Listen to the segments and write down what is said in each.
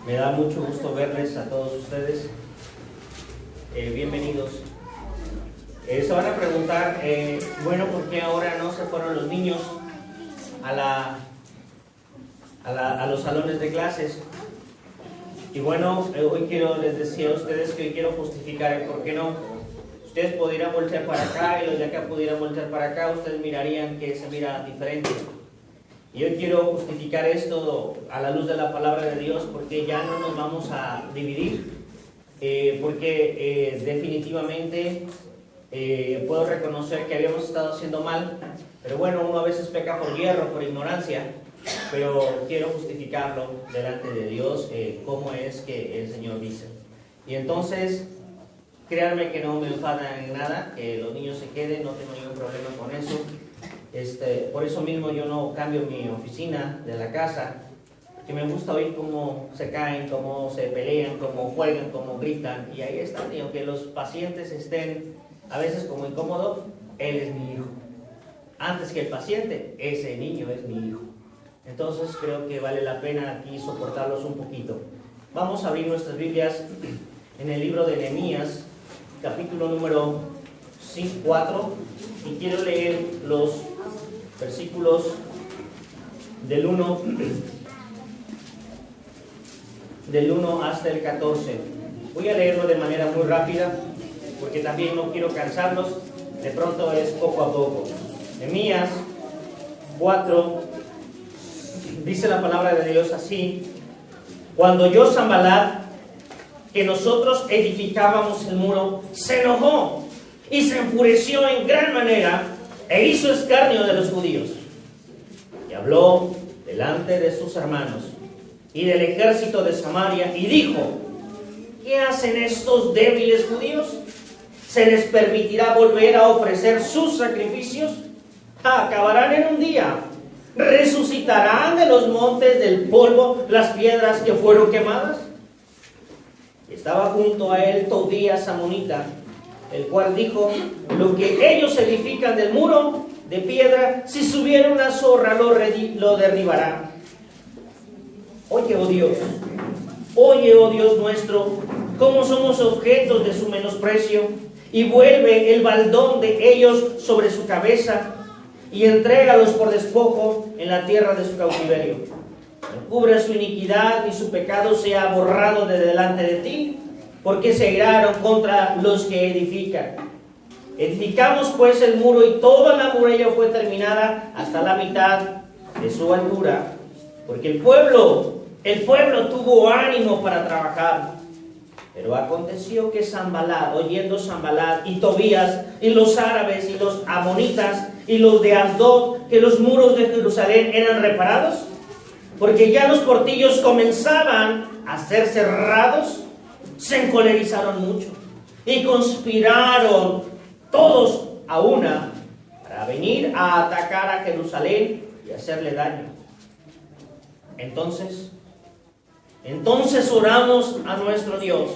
Me da mucho gusto verles a todos ustedes. Bienvenidos. Se van a preguntar, bueno, ¿por qué ahora no se fueron los niños a los salones de clases? Y bueno, hoy les decía a ustedes que hoy quiero justificar el por qué no. Ustedes pudieran voltear para acá y los de acá pudieran voltear para acá, ustedes mirarían que se mira diferente. Y hoy quiero justificar esto a la luz de la palabra de Dios, porque ya no nos vamos a dividir, porque definitivamente puedo reconocer que habíamos estado haciendo mal, pero bueno, uno a veces peca por hierro, por ignorancia, pero quiero justificarlo delante de Dios, cómo es que el Señor dice. Y entonces, créanme que no me enfada en nada, que los niños se queden, no tengo ningún problema con eso. Por eso mismo yo no cambio mi oficina de la casa, que me gusta oír cómo se caen, cómo se pelean, cómo juegan, cómo gritan, y ahí están. Y aunque los pacientes estén a veces como incómodos, él es mi hijo. Antes que el paciente, ese niño es mi hijo. Entonces creo que vale la pena aquí soportarlos un poquito. Vamos a abrir nuestras Biblias en el libro de Nehemías, capítulo número 4, y quiero leer los versículos del 1 hasta el 14. Voy a leerlo de manera muy rápida, porque también no quiero cansarlos, de pronto es poco a poco. Nehemías 4, dice la palabra de Dios así: cuando oyó Sanbalat que nosotros edificábamos el muro, se enojó y se enfureció en gran manera e hizo escarnio de los judíos. Y habló delante de sus hermanos y del ejército de Samaria y dijo: ¿qué hacen estos débiles judíos? ¿Se les permitirá volver a ofrecer sus sacrificios? Acabarán en un día. ¿Resucitarán de los montes del polvo las piedras que fueron quemadas? Estaba junto a él Tobías amonita, el cual dijo: lo que ellos edifican del muro de piedra, si subiera una zorra lo derribará. Oye, oh Dios nuestro, cómo somos objetos de su menosprecio, y vuelve el baldón de ellos sobre su cabeza, y entrégalos por despojo en la tierra de su cautiverio. No cubra su iniquidad, ni su pecado sea borrado de delante de ti, porque se iraron contra los que edifican. Edificamos pues el muro, y toda la muralla fue terminada hasta la mitad de su altura, porque el pueblo tuvo ánimo para trabajar. Pero aconteció que Sanbalat, oyendo Sanbalat y Tobías y los árabes y los amonitas y los de Asdod, que los muros de Jerusalén eran reparados, porque ya los portillos comenzaban a ser cerrados, se encolerizaron mucho y conspiraron todos a una para venir a atacar a Jerusalén y hacerle daño. Entonces oramos a nuestro Dios,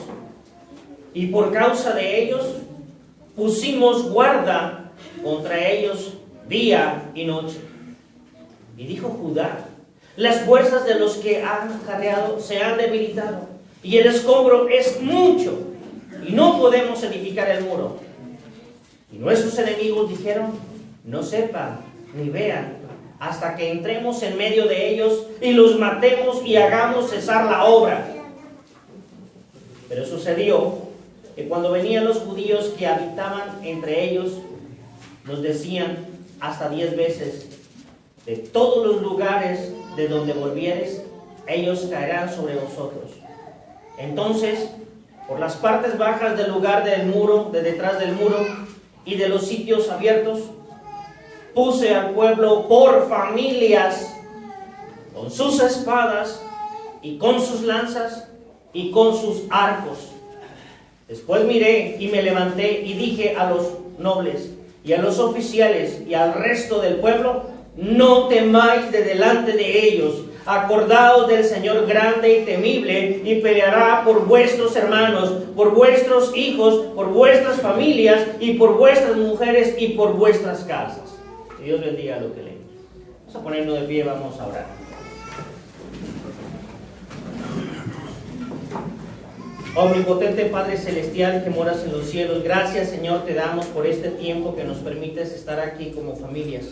y por causa de ellos pusimos guarda contra ellos día y noche. Y dijo Judá: las fuerzas de los que han carreado se han debilitado, y el escombro es mucho, y no podemos edificar el muro. Y nuestros enemigos dijeron: no sepan ni vean hasta que entremos en medio de ellos y los matemos y hagamos cesar la obra. Pero sucedió que cuando venían los judíos que habitaban entre ellos, nos decían hasta 10 veces: de todos los lugares de donde volvieres, ellos caerán sobre vosotros. Entonces, por las partes bajas del lugar del muro, de detrás del muro, y de los sitios abiertos, puse al pueblo por familias, con sus espadas, y con sus lanzas, y con sus arcos. Después miré y me levanté y dije a los nobles, y a los oficiales, y al resto del pueblo: no temáis de delante de ellos. Acordaos del Señor grande y temible, y peleará por vuestros hermanos, por vuestros hijos, por vuestras familias, y por vuestras mujeres, y por vuestras casas. Que Dios bendiga lo que leemos. Vamos a ponernos de pie, vamos a orar. Omnipotente Padre Celestial que moras en los cielos, gracias Señor te damos por este tiempo que nos permites estar aquí como familias.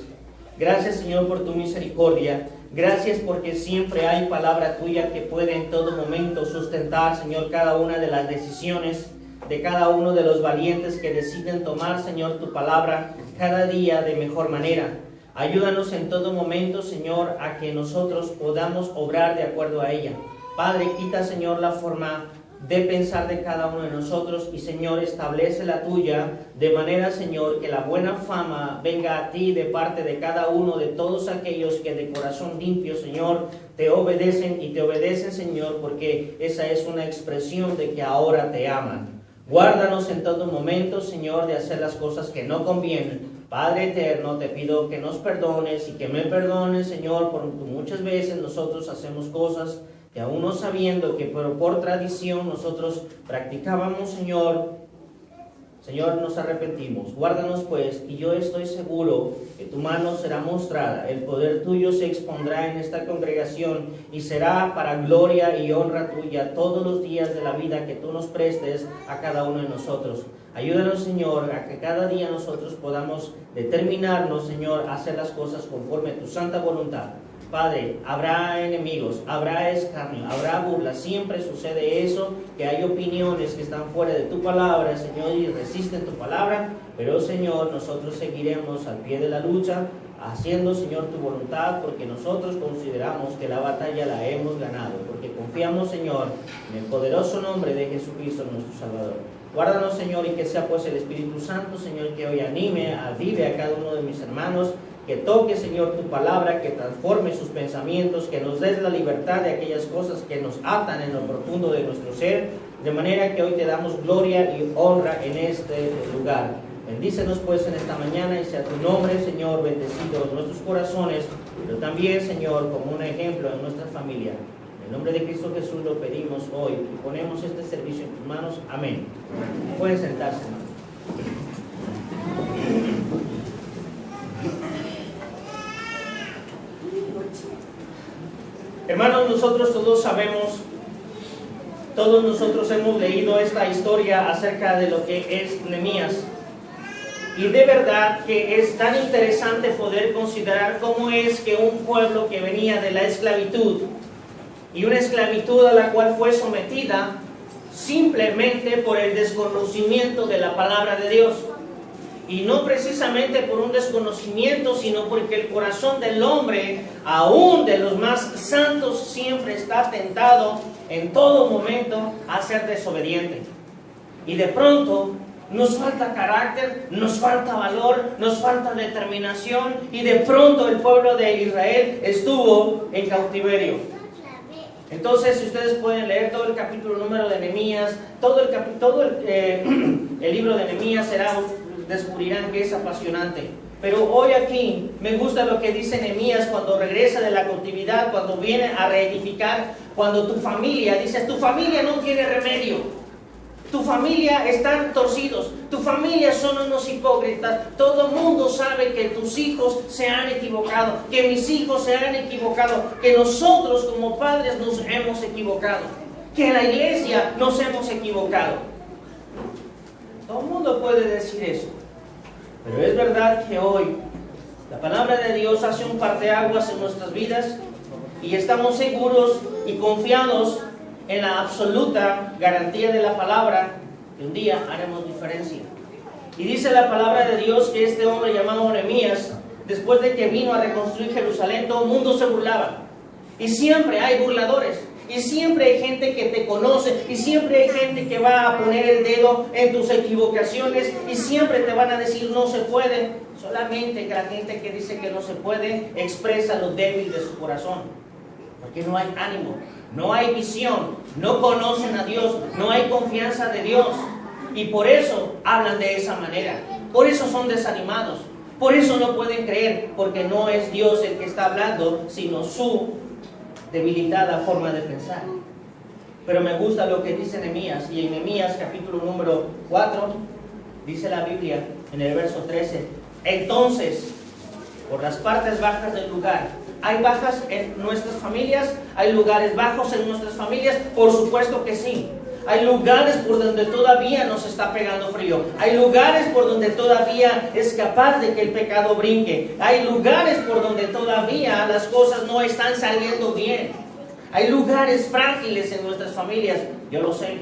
Gracias Señor por tu misericordia, gracias porque siempre hay palabra tuya que puede en todo momento sustentar Señor cada una de las decisiones de cada uno de los valientes que deciden tomar Señor tu palabra cada día de mejor manera. Ayúdanos en todo momento Señor a que nosotros podamos obrar de acuerdo a ella. Padre, quita Señor la forma de pensar de cada uno de nosotros y Señor establece la tuya de manera Señor que la buena fama venga a ti de parte de cada uno de todos aquellos que de corazón limpio Señor te obedecen y te obedecen Señor porque esa es una expresión de que ahora te aman. Guárdanos en todo momento Señor de hacer las cosas que no convienen. Padre eterno, te pido que nos perdones y que me perdones Señor porque muchas veces nosotros hacemos cosas que aún no sabiendo que por tradición nosotros practicábamos, Señor, nos arrepentimos. Guárdanos pues, y yo estoy seguro que tu mano será mostrada, el poder tuyo se expondrá en esta congregación y será para gloria y honra tuya todos los días de la vida que tú nos prestes a cada uno de nosotros. Ayúdanos, Señor, a que cada día nosotros podamos determinarnos, Señor, a hacer las cosas conforme a tu santa voluntad. Padre, habrá enemigos, habrá escarnio, habrá burla, siempre sucede eso, que hay opiniones que están fuera de tu palabra, Señor, y resisten tu palabra, pero Señor, nosotros seguiremos al pie de la lucha, haciendo, Señor, tu voluntad, porque nosotros consideramos que la batalla la hemos ganado, porque confiamos, Señor, en el poderoso nombre de Jesucristo, nuestro Salvador. Guárdanos, Señor, y que sea pues el Espíritu Santo, Señor, que hoy anime, avive a cada uno de mis hermanos, que toque, Señor, tu palabra, que transforme sus pensamientos, que nos des la libertad de aquellas cosas que nos atan en lo profundo de nuestro ser, de manera que hoy te damos gloria y honra en este lugar. Bendícenos pues en esta mañana y sea tu nombre, Señor, bendecido en nuestros corazones, pero también, Señor, como un ejemplo en nuestra familia. En el nombre de Cristo Jesús lo pedimos hoy y ponemos este servicio en tus manos. Amén. Pueden sentarse, hermanos. Hermanos, nosotros todos sabemos, todos nosotros hemos leído esta historia acerca de lo que es Nehemías. Y de verdad que es tan interesante poder considerar cómo es que un pueblo que venía de la esclavitud, y una esclavitud a la cual fue sometida simplemente por el desconocimiento de la palabra de Dios. Y no precisamente por un desconocimiento, sino porque el corazón del hombre, aún de los más santos, siempre está tentado en todo momento a ser desobediente. Y de pronto nos falta carácter, nos falta valor, nos falta determinación, y de pronto el pueblo de Israel estuvo en cautiverio. Entonces, si ustedes pueden leer todo el capítulo número de Nehemías, todo el libro de Nehemías descubrirán que es apasionante. Pero hoy aquí me gusta lo que dice Nehemías cuando regresa de la cautividad, cuando viene a reedificar, cuando tu familia, dices, tu familia no tiene remedio, tu familia están torcidos, tu familia son unos hipócritas, todo el mundo sabe que tus hijos se han equivocado, que mis hijos se han equivocado, que nosotros como padres nos hemos equivocado, que en la iglesia nos hemos equivocado. Todo el mundo puede decir eso, pero es verdad que hoy la palabra de Dios hace un parteaguas en nuestras vidas y estamos seguros y confiados en la absoluta garantía de la palabra que un día haremos diferencia. Y dice la palabra de Dios que este hombre llamado Nehemías, después de que vino a reconstruir Jerusalén, todo el mundo se burlaba. Y siempre hay burladores. Y siempre hay gente que te conoce, y siempre hay gente que va a poner el dedo en tus equivocaciones, y siempre te van a decir no se puede. Solamente que la gente que dice que no se puede expresa lo débil de su corazón, porque no hay ánimo, no hay visión, no conocen a Dios, no hay confianza de Dios, y por eso hablan de esa manera, por eso son desanimados, por eso no pueden creer, porque no es Dios el que está hablando, sino su debilitada forma de pensar. Pero me gusta lo que dice Nehemías, y en Nehemías capítulo número 4 dice la Biblia en el verso 13: entonces, por las partes bajas del lugar, ¿hay bajas en nuestras familias? ¿Hay lugares bajos en nuestras familias? Por supuesto que sí. Hay lugares por donde todavía nos está pegando frío. Hay lugares por donde todavía es capaz de que el pecado brinque. Hay lugares por donde todavía las cosas no están saliendo bien. Hay lugares frágiles en nuestras familias, yo lo sé.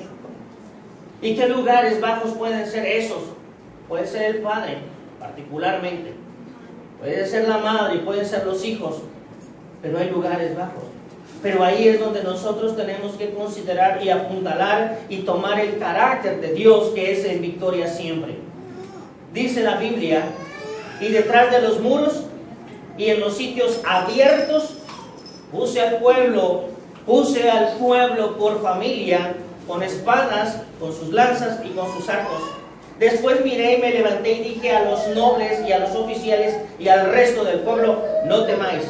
¿Y qué lugares bajos pueden ser esos? Puede ser el padre, particularmente. Puede ser la madre y pueden ser los hijos. Pero hay lugares bajos. Pero ahí es donde nosotros tenemos que considerar y apuntalar y tomar el carácter de Dios, que es en victoria siempre. Dice la Biblia, y detrás de los muros y en los sitios abiertos puse al pueblo por familia, con espadas, con sus lanzas y con sus arcos. Después miré y me levanté y dije a los nobles y a los oficiales y al resto del pueblo: no temáis.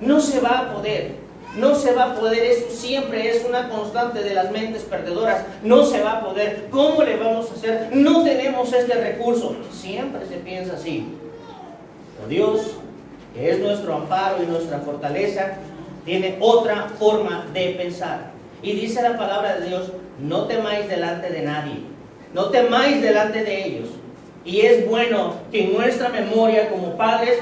No se va a poder. No se va a poder, eso siempre es una constante de las mentes perdedoras. No se va a poder. ¿Cómo le vamos a hacer? No tenemos este recurso. Siempre se piensa así. Pero Dios, que es nuestro amparo y nuestra fortaleza, tiene otra forma de pensar. Y dice la palabra de Dios: no temáis delante de nadie. No temáis delante de ellos. Y es bueno que en nuestra memoria como padres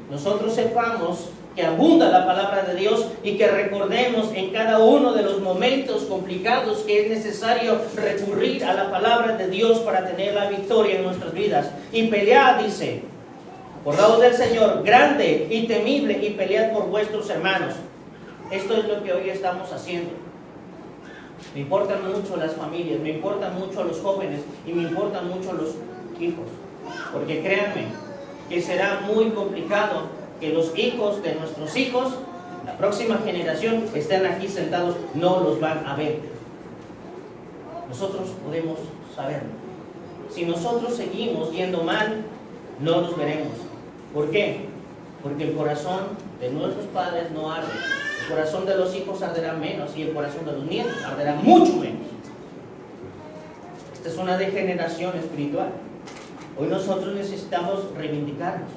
nosotros sepamos que abunda la palabra de Dios y que recordemos en cada uno de los momentos complicados que es necesario recurrir a la palabra de Dios para tener la victoria en nuestras vidas. Y pelead, dice, acordaos del Señor, grande y temible, y pelead por vuestros hermanos. Esto es lo que hoy estamos haciendo. Me importan mucho las familias, me importan mucho los jóvenes y me importan mucho los hijos. Porque créanme que será muy complicado que los hijos de nuestros hijos, la próxima generación, estén aquí sentados, no los van a ver. Nosotros podemos saberlo. Si nosotros seguimos yendo mal, no los veremos. ¿Por qué? Porque el corazón de nuestros padres no arde. El corazón de los hijos arderá menos y el corazón de los nietos arderá mucho menos. Esta es una degeneración espiritual. Hoy nosotros necesitamos reivindicarnos.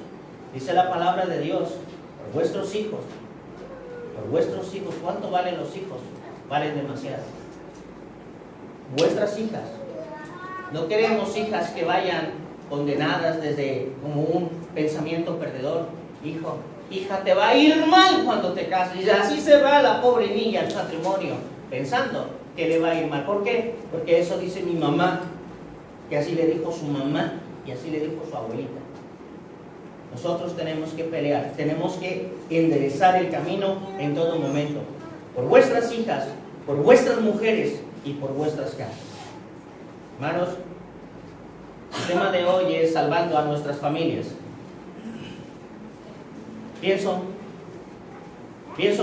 Dice la palabra de Dios: por vuestros hijos. Por vuestros hijos. ¿Cuánto valen los hijos? Valen demasiado. Vuestras hijas. No queremos hijas que vayan condenadas desde como un pensamiento perdedor. Hijo, hija, te va a ir mal cuando te cases. Y así se va la pobre niña al matrimonio, pensando que le va a ir mal. ¿Por qué? Porque eso dice mi mamá, que así le dijo su mamá y así le dijo su abuelita. Nosotros tenemos que pelear, tenemos que enderezar el camino en todo momento. Por vuestras hijas, por vuestras mujeres y por vuestras casas. Hermanos, el tema de hoy es salvando a nuestras familias. Pienso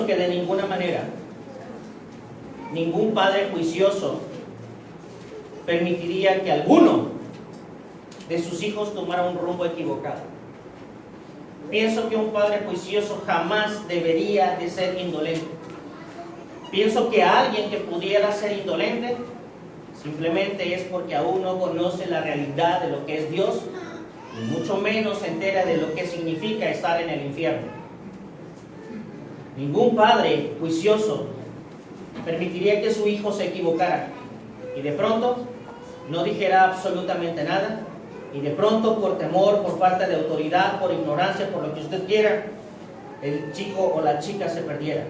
que de ninguna manera, ningún padre juicioso permitiría que alguno de sus hijos tomara un rumbo equivocado. Pienso que un padre juicioso jamás debería de ser indolente. Pienso que alguien que pudiera ser indolente simplemente es porque aún no conoce la realidad de lo que es Dios y mucho menos se entera de lo que significa estar en el infierno. Ningún padre juicioso permitiría que su hijo se equivocara y de pronto no dijera absolutamente nada. Y de pronto, por temor, por falta de autoridad, por ignorancia, por lo que usted quiera, el chico o la chica se perdiera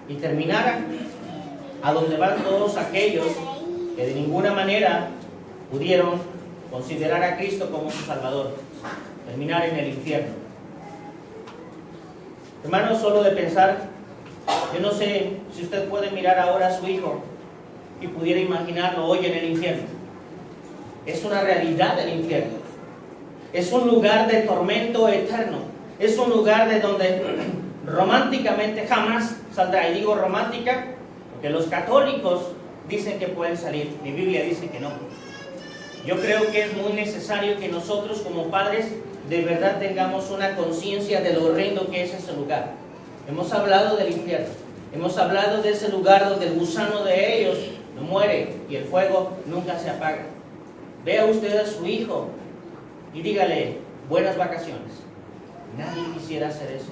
y terminara a donde van todos aquellos que de ninguna manera pudieron considerar a Cristo como su Salvador, terminar en el infierno. Hermanos, solo de pensar, yo no sé si usted puede mirar ahora a su hijo y pudiera imaginarlo hoy en el infierno. Es una realidad del infierno. Es un lugar de tormento eterno. Es un lugar de donde románticamente jamás saldrá. Y digo romántica porque los católicos dicen que pueden salir. Mi Biblia dice que no. Yo creo que es muy necesario que nosotros como padres de verdad tengamos una conciencia de lo horrendo que es ese lugar. Hemos hablado del infierno. Hemos hablado de ese lugar donde el gusano de ellos no muere y el fuego nunca se apaga. Vea usted a su hijo y dígale: buenas vacaciones. Nadie quisiera hacer eso.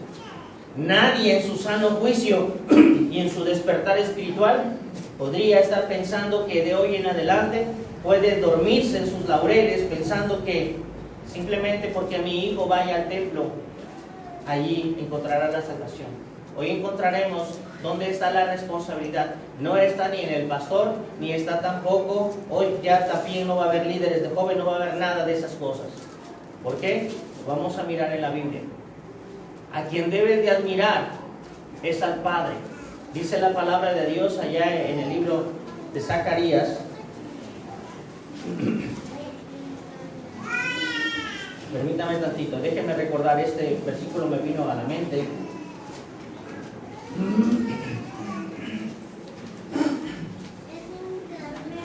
Nadie en su sano juicio y en su despertar espiritual podría estar pensando que de hoy en adelante puede dormirse en sus laureles pensando que simplemente porque mi hijo vaya al templo, allí encontrará la salvación. Hoy encontraremos dónde está la responsabilidad. No está ni en el pastor, ni está tampoco, hoy ya también no va a haber líderes de jóvenes, no va a haber nada de esas cosas. ¿Por qué? Vamos a mirar en la Biblia. A quien debes de admirar es al Padre. Dice la palabra de Dios allá en el libro de Zacarías. Permítame tantito, déjenme recordar, este versículo me vino a la mente.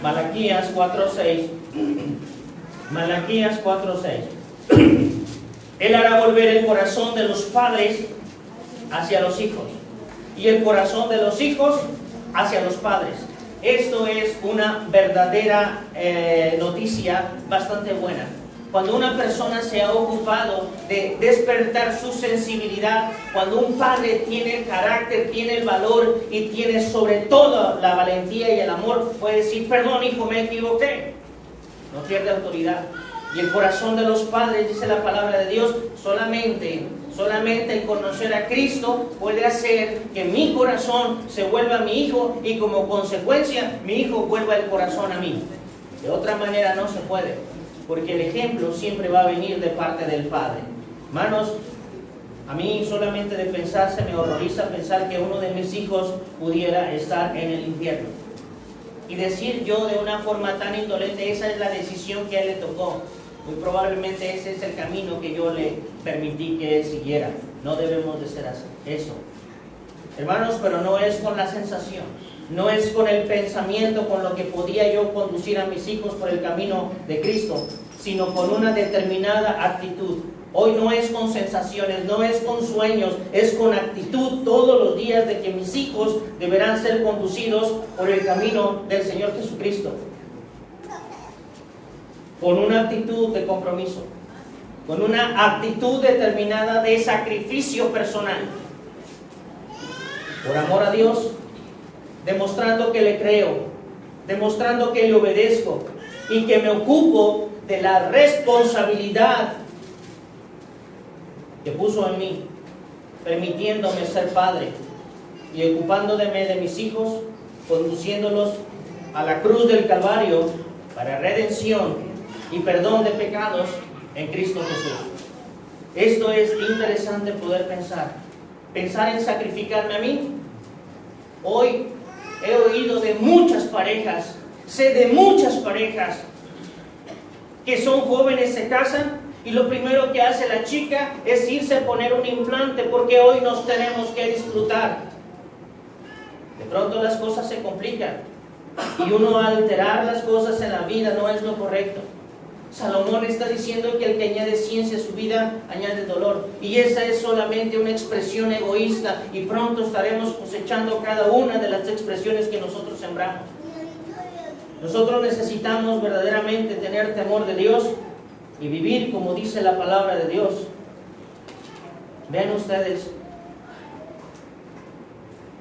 Malaquías 4:6. Malaquías 4:6. Él hará volver el corazón de los padres hacia los hijos y el corazón de los hijos hacia los padres. Esto es una verdadera noticia bastante buena. Cuando una persona se ha ocupado de despertar su sensibilidad, cuando un padre tiene el carácter, tiene el valor y tiene sobre todo la valentía y el amor, puede decir, perdón hijo, me equivoqué. No pierde autoridad. Y el corazón de los padres, dice la palabra de Dios, solamente el conocer a Cristo puede hacer que mi corazón se vuelva a mi hijo y como consecuencia mi hijo vuelva el corazón a mí. De otra manera no se puede, porque el ejemplo siempre va a venir de parte del Padre. Hermanos, a mí solamente de pensar se me horroriza pensar que uno de mis hijos pudiera estar en el infierno. Y decir yo de una forma tan indolente, esa es la decisión que a él le tocó. Muy probablemente ese es el camino que yo le permití que él siguiera. No debemos de ser así. Eso. Hermanos, pero no es con la sensación. No es con el pensamiento con lo que podía yo conducir a mis hijos por el camino de Cristo, sino con una determinada actitud. Hoy no es con sensaciones, no es con sueños, es con actitud todos los días de que mis hijos deberán ser conducidos por el camino del Señor Jesucristo. Con una actitud de compromiso, con una actitud determinada de sacrificio personal, por amor a Dios, demostrando que le creo, demostrando que le obedezco y que me ocupo de la responsabilidad que puso en mí, permitiéndome ser padre y ocupándome de mis hijos, conduciéndolos a la cruz del Calvario para redención y perdón de pecados en Cristo Jesús. Esto es interesante poder pensar en sacrificarme a mí. Hoy he oído de muchas parejas, sé de muchas parejas que son jóvenes, se casan y lo primero que hace la chica es irse a poner un implante porque hoy nos tenemos que disfrutar. De pronto las cosas se complican y uno alterar las cosas en la vida no es lo correcto. Salomón está diciendo que el que añade ciencia a su vida añade dolor, y esa es solamente una expresión egoísta y pronto estaremos cosechando cada una de las expresiones que nosotros sembramos. Nosotros necesitamos verdaderamente tener temor de Dios y vivir como dice la palabra de Dios. Vean ustedes,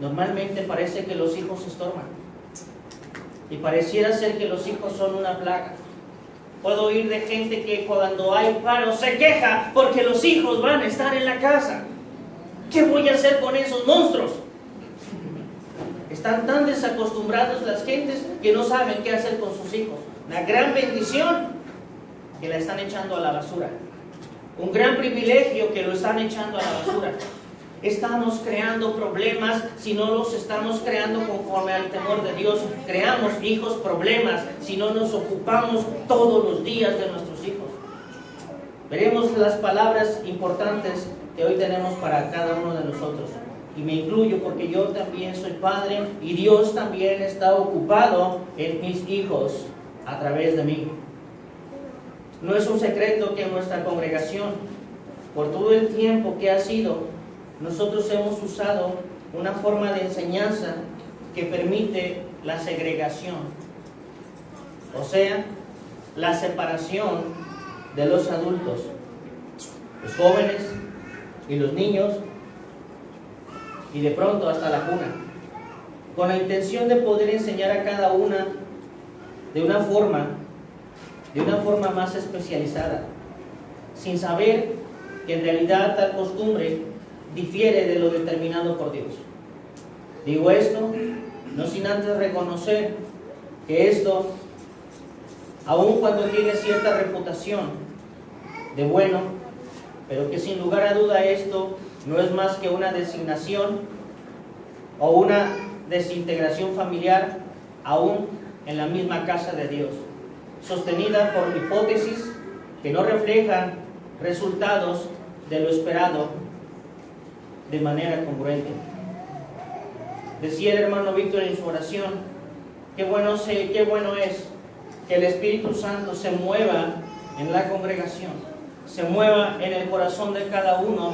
normalmente parece que los hijos estorban y pareciera ser que los hijos son una plaga. Puedo oír de gente que cuando hay paro se queja porque los hijos van a estar en la casa. ¿Qué voy a hacer con esos monstruos? Están tan desacostumbrados las gentes que no saben qué hacer con sus hijos. Una gran bendición que la están echando a la basura. Un gran privilegio que lo están echando a la basura. Estamos creando problemas si no los estamos creando conforme al temor de Dios. Creamos hijos problemas si no nos ocupamos todos los días de nuestros hijos. Veremos las palabras importantes que hoy tenemos para cada uno de nosotros. Y me incluyo porque yo también soy padre y Dios también está ocupado en mis hijos a través de mí. No es un secreto que en nuestra congregación, por todo el tiempo que ha sido, nosotros hemos usado una forma de enseñanza que permite la segregación, o sea, la separación de los adultos, los jóvenes y los niños, y de pronto hasta la cuna. con la intención de poder enseñar a cada una de una forma más especializada, sin saber que en realidad tal costumbre difiere de lo determinado por Dios. Digo esto no sin antes reconocer que esto, aun cuando tiene cierta reputación de bueno, pero que sin lugar a duda esto no es más que una designación o una desintegración familiar aún en la misma casa de Dios, sostenida por hipótesis que no reflejan resultados de lo esperado de manera congruente. Decía el hermano Víctor en su oración, qué bueno es que el Espíritu Santo se mueva en la congregación, se mueva en el corazón de cada uno,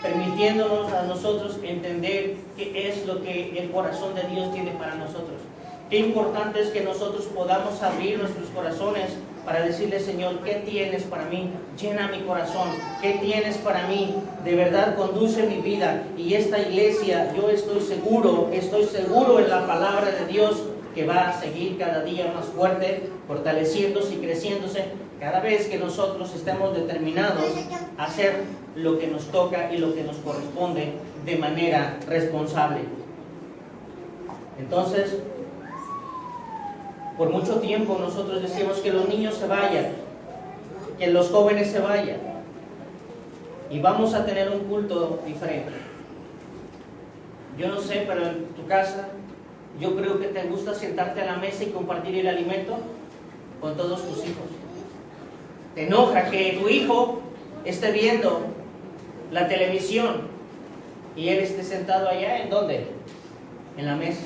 permitiéndonos a nosotros entender qué es lo que el corazón de Dios tiene para nosotros. Qué importante es que nosotros podamos abrir nuestros corazones para decirle, Señor, ¿qué tienes para mí? Llena mi corazón. ¿Qué tienes para mí? De verdad conduce mi vida. Y esta iglesia, yo estoy seguro en la palabra de Dios, que va a seguir cada día más fuerte, fortaleciéndose y creciéndose, cada vez que nosotros estemos determinados a hacer lo que nos toca y lo que nos corresponde de manera responsable. Entonces, por mucho tiempo nosotros decimos que los niños se vayan, que los jóvenes se vayan, y vamos a tener un culto diferente. Yo no sé, pero en tu casa, yo creo que te gusta sentarte a la mesa y compartir el alimento con todos tus hijos. Te enoja que tu hijo esté viendo la televisión y él esté sentado allá, ¿en dónde? En la mesa.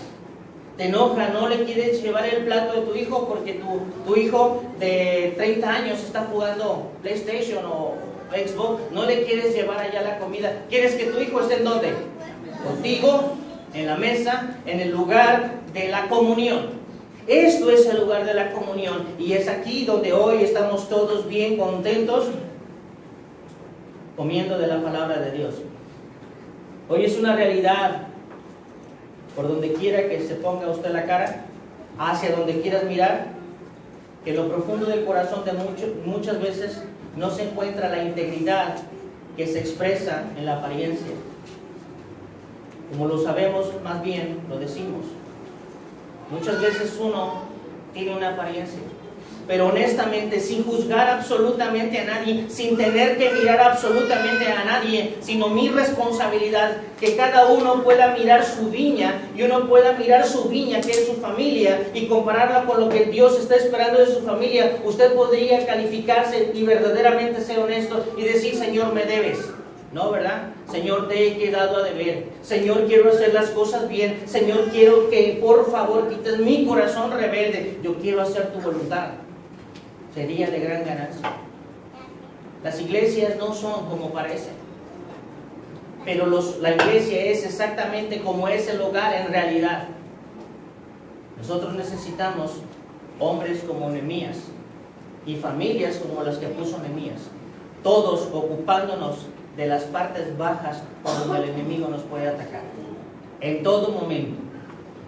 Te enoja, no le quieres llevar el plato de tu hijo porque tu hijo de 30 años está jugando PlayStation o Xbox, no le quieres llevar allá la comida. ¿Quieres que tu hijo esté en dónde? Contigo, en la mesa, en el lugar de la comunión. Esto es el lugar de la comunión, y es aquí donde hoy estamos todos bien contentos comiendo de la palabra de Dios. Hoy es una realidad. Por donde quiera que se ponga usted la cara, hacia donde quieras mirar, que en lo profundo del corazón de muchas veces no se encuentra la integridad que se expresa en la apariencia. Como lo sabemos, más bien lo decimos. Muchas veces uno tiene una apariencia, pero honestamente, sin juzgar absolutamente a nadie, sin tener que mirar absolutamente a nadie, sino mi responsabilidad, que cada uno pueda mirar su viña, y uno pueda mirar su viña, que es su familia, y compararla con lo que Dios está esperando de su familia. Usted podría calificarse y verdaderamente ser honesto y decir, Señor, me debes. No, ¿verdad? Señor, te he quedado a deber. Señor, quiero hacer las cosas bien. Señor, quiero que por favor quites mi corazón rebelde. Yo quiero hacer tu voluntad. Sería de gran ganancia. Las iglesias no son como parecen, pero la iglesia es exactamente como es el hogar en realidad. Nosotros necesitamos hombres como Nehemías y familias como las que puso Nehemías, todos ocupándonos de las partes bajas por donde el enemigo nos puede atacar en todo momento.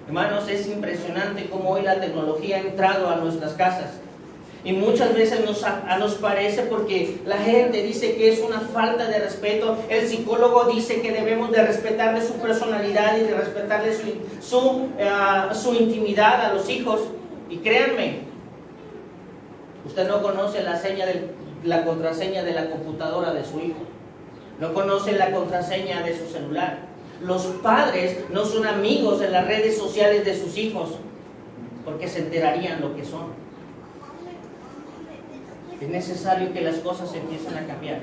Hermanos, es impresionante cómo hoy la tecnología ha entrado a nuestras casas. Y muchas veces nos parece, porque la gente dice que es una falta de respeto. El psicólogo dice que debemos de respetarle su personalidad y de respetarle su intimidad a los hijos. Y créanme, usted no conoce la contraseña de la computadora de su hijo. No conoce la contraseña de su celular. Los padres no son amigos en las redes sociales de sus hijos, porque se enterarían lo que son. Es necesario que las cosas empiecen a cambiar.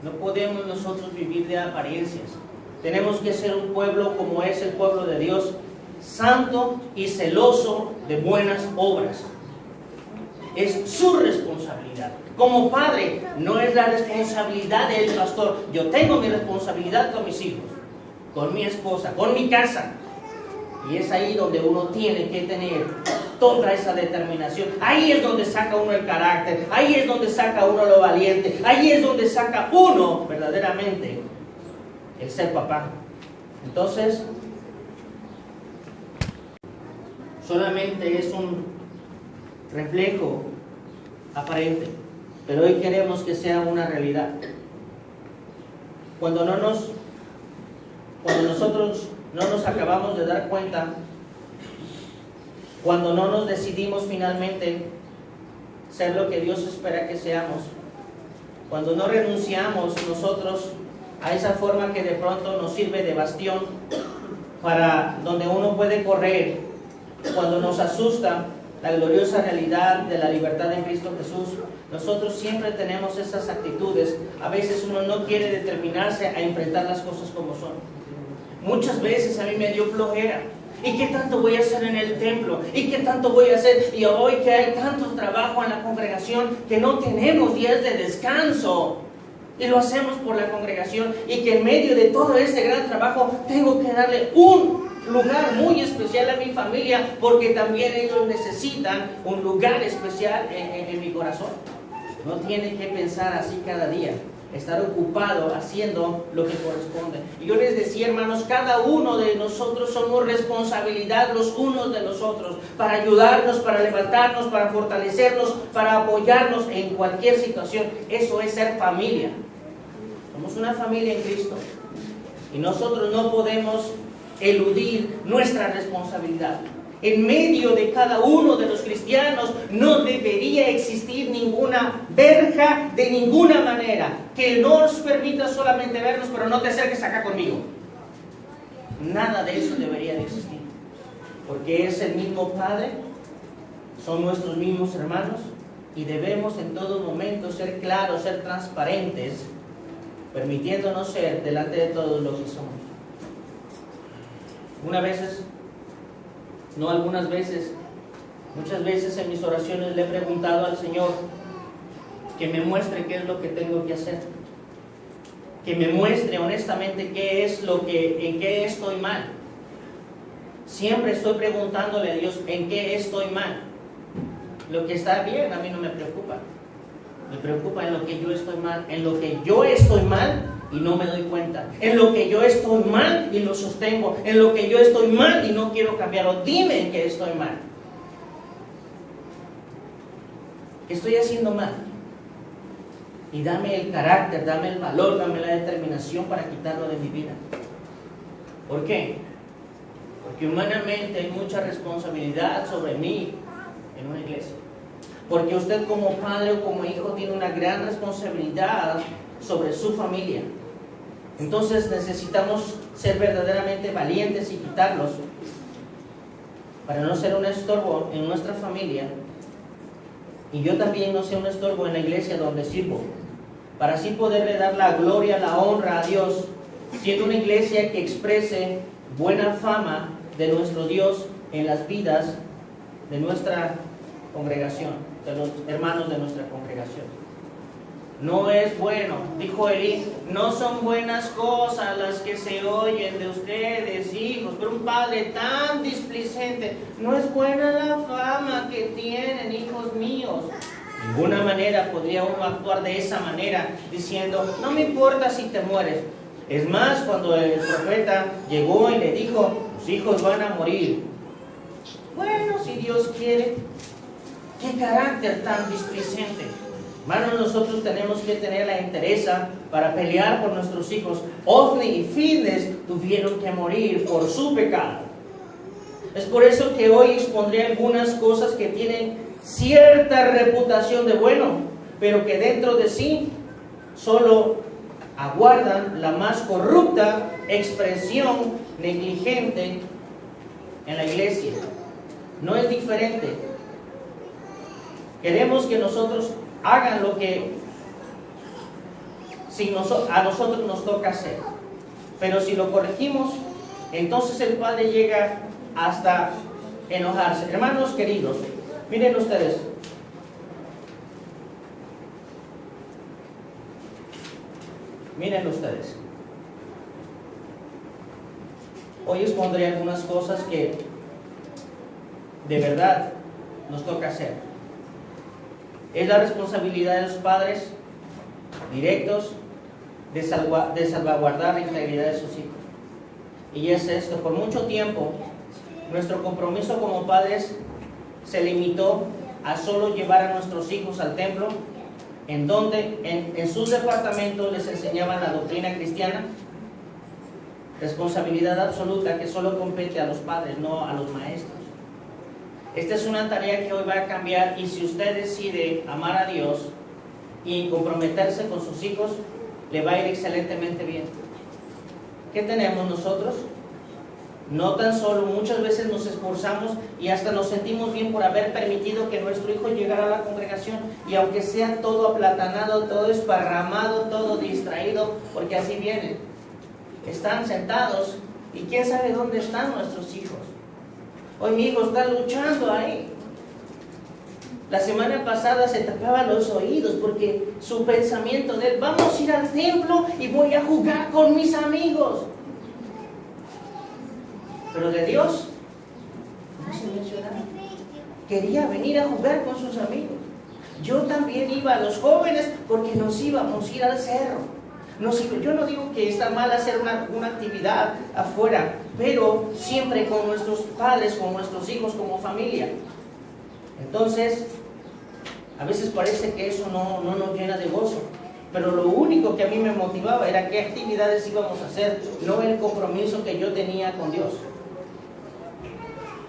No podemos nosotros vivir de apariencias. Tenemos que ser un pueblo como es el pueblo de Dios, santo y celoso de buenas obras. Es su responsabilidad. Como padre, no es la responsabilidad del pastor. Yo tengo mi responsabilidad con mis hijos, con mi esposa, con mi casa. Y es ahí donde uno tiene que tener toda esa determinación. Ahí es donde saca uno el carácter. Ahí es donde saca uno lo valiente. Ahí es donde saca uno verdaderamente el ser papá. Entonces, solamente es un reflejo aparente, pero hoy queremos que sea una realidad. Cuando nosotros no nos acabamos de dar cuenta, cuando no nos decidimos finalmente ser lo que Dios espera que seamos, cuando no renunciamos nosotros a esa forma que de pronto nos sirve de bastión para donde uno puede correr, cuando nos asusta la gloriosa realidad de la libertad en Cristo Jesús, nosotros siempre tenemos esas actitudes. A veces uno no quiere determinarse a enfrentar las cosas como son. Muchas veces a mí me dio flojera. ¿Y qué tanto voy a hacer en el templo? ¿Y qué tanto voy a hacer? Y hoy que hay tanto trabajo en la congregación, que no tenemos días de descanso, y lo hacemos por la congregación, y que en medio de todo ese gran trabajo tengo que darle un lugar muy especial a mi familia, porque también ellos necesitan un lugar especial en mi corazón. No tiene que pensar así cada día, estar ocupado haciendo lo que corresponde. Y yo les decía, hermanos, cada uno de nosotros somos responsabilidad los unos de los otros, para ayudarnos, para levantarnos, para fortalecernos, para apoyarnos en cualquier situación. Eso es ser familia. Somos una familia en Cristo, y nosotros no podemos eludir nuestra responsabilidad. En medio de cada uno de los cristianos no debería existir ninguna verja de ninguna manera que no nos permita solamente vernos, pero no te acerques acá conmigo. Nada de eso debería de existir, porque es el mismo Padre, son nuestros mismos hermanos, y debemos en todo momento ser claros, ser transparentes, permitiéndonos ser delante de todos los que somos. Algunas veces, muchas veces en mis oraciones le he preguntado al Señor que me muestre qué es lo que tengo que hacer, que me muestre honestamente qué es en qué estoy mal. Siempre estoy preguntándole a Dios en qué estoy mal. Lo que está bien a mí no me preocupa. Me preocupa en lo que yo estoy mal, en lo que yo estoy mal y no me doy cuenta, en lo que yo estoy mal y lo sostengo, en lo que yo estoy mal y no quiero cambiarlo. Dime en qué estoy mal. ¿Qué estoy haciendo mal? Y dame el carácter, dame el valor, dame la determinación para quitarlo de mi vida. ¿Por qué? Porque humanamente hay mucha responsabilidad sobre mí en una iglesia. Porque usted como padre o como hijo tiene una gran responsabilidad sobre su familia. Entonces necesitamos ser verdaderamente valientes y quitarlos para no ser un estorbo en nuestra familia, y yo también no sea un estorbo en la iglesia donde sirvo, para así poderle dar la gloria, la honra a Dios, siendo una iglesia que exprese buena fama de nuestro Dios en las vidas de nuestra congregación, de los hermanos de nuestra congregación. No es bueno, dijo Elí, no son buenas cosas las que se oyen de ustedes, hijos, pero un padre tan displicente, no es buena la fama que tienen, hijos míos. De ninguna manera podría uno actuar de esa manera, diciendo, no me importa si te mueres. Es más, cuando el profeta llegó y le dijo, tus hijos van a morir. Bueno, si Dios quiere. ¡Qué carácter tan displicente! Hermanos, nosotros tenemos que tener la entereza para pelear por nuestros hijos. Ofni y Fides tuvieron que morir por su pecado. Es por eso que hoy expondré algunas cosas que tienen cierta reputación de bueno, pero que dentro de sí solo aguardan la más corrupta expresión negligente en la iglesia. No es diferente. Queremos que nosotros hagan lo que a nosotros nos toca hacer. Pero si lo corregimos, entonces el Padre llega hasta enojarse. Hermanos queridos, miren ustedes. Miren ustedes. Hoy expondré algunas cosas que de verdad nos toca hacer. Es la responsabilidad de los padres directos de salvaguardar la integridad de sus hijos. Y es esto: por mucho tiempo nuestro compromiso como padres se limitó a solo llevar a nuestros hijos al templo, en donde en sus departamentos les enseñaban la doctrina cristiana. Responsabilidad absoluta que solo compete a los padres, no a los maestros. Esta es una tarea que hoy va a cambiar, y si usted decide amar a Dios y comprometerse con sus hijos, le va a ir excelentemente bien. ¿Qué tenemos nosotros? No tan solo, muchas veces nos esforzamos y hasta nos sentimos bien por haber permitido que nuestro hijo llegara a la congregación, y aunque sea todo aplatanado, todo esparramado, todo distraído, porque así vienen, están sentados y quién sabe dónde están nuestros hijos. Hoy mi hijo está luchando ahí. La semana pasada se tapaba los oídos porque su pensamiento de él, vamos a ir al templo y voy a jugar con mis amigos. Pero de Dios no se mencionaba. Quería venir a jugar con sus amigos. Yo también iba a los jóvenes porque nos íbamos a ir al cerro. Yo no digo que está mal hacer una actividad afuera, pero siempre con nuestros padres, con nuestros hijos, como familia. Entonces, a veces parece que eso no nos llena de gozo, pero lo único que a mí me motivaba era qué actividades íbamos a hacer, no el compromiso que yo tenía con Dios.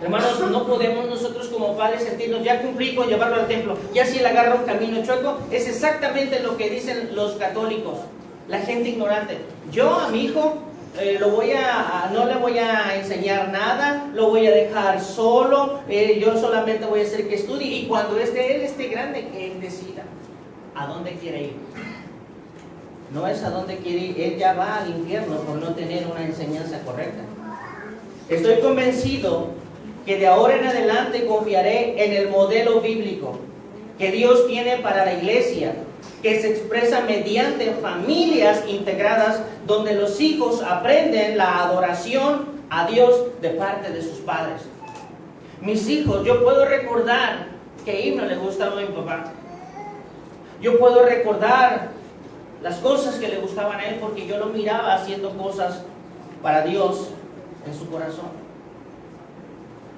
Hermanos, no podemos nosotros como padres sentirnos, ya cumplí con llevarlo al templo, ya si él agarra un camino chueco. Es exactamente lo que dicen los católicos, la gente ignorante. Yo a mi hijo no le voy a enseñar nada, lo voy a dejar solo, yo solamente voy a hacer que estudie, y cuando él esté grande, que él decida a dónde quiere ir. No es a dónde quiere ir, él ya va al infierno por no tener una enseñanza correcta. Estoy convencido que de ahora en adelante confiaré en el modelo bíblico que Dios tiene para la iglesia, que se expresa mediante familias integradas, donde los hijos aprenden la adoración a Dios de parte de sus padres. Mis hijos, yo puedo recordar qué himno le gustaba a mi papá. Yo puedo recordar las cosas que le gustaban a él, porque yo lo miraba haciendo cosas para Dios en su corazón.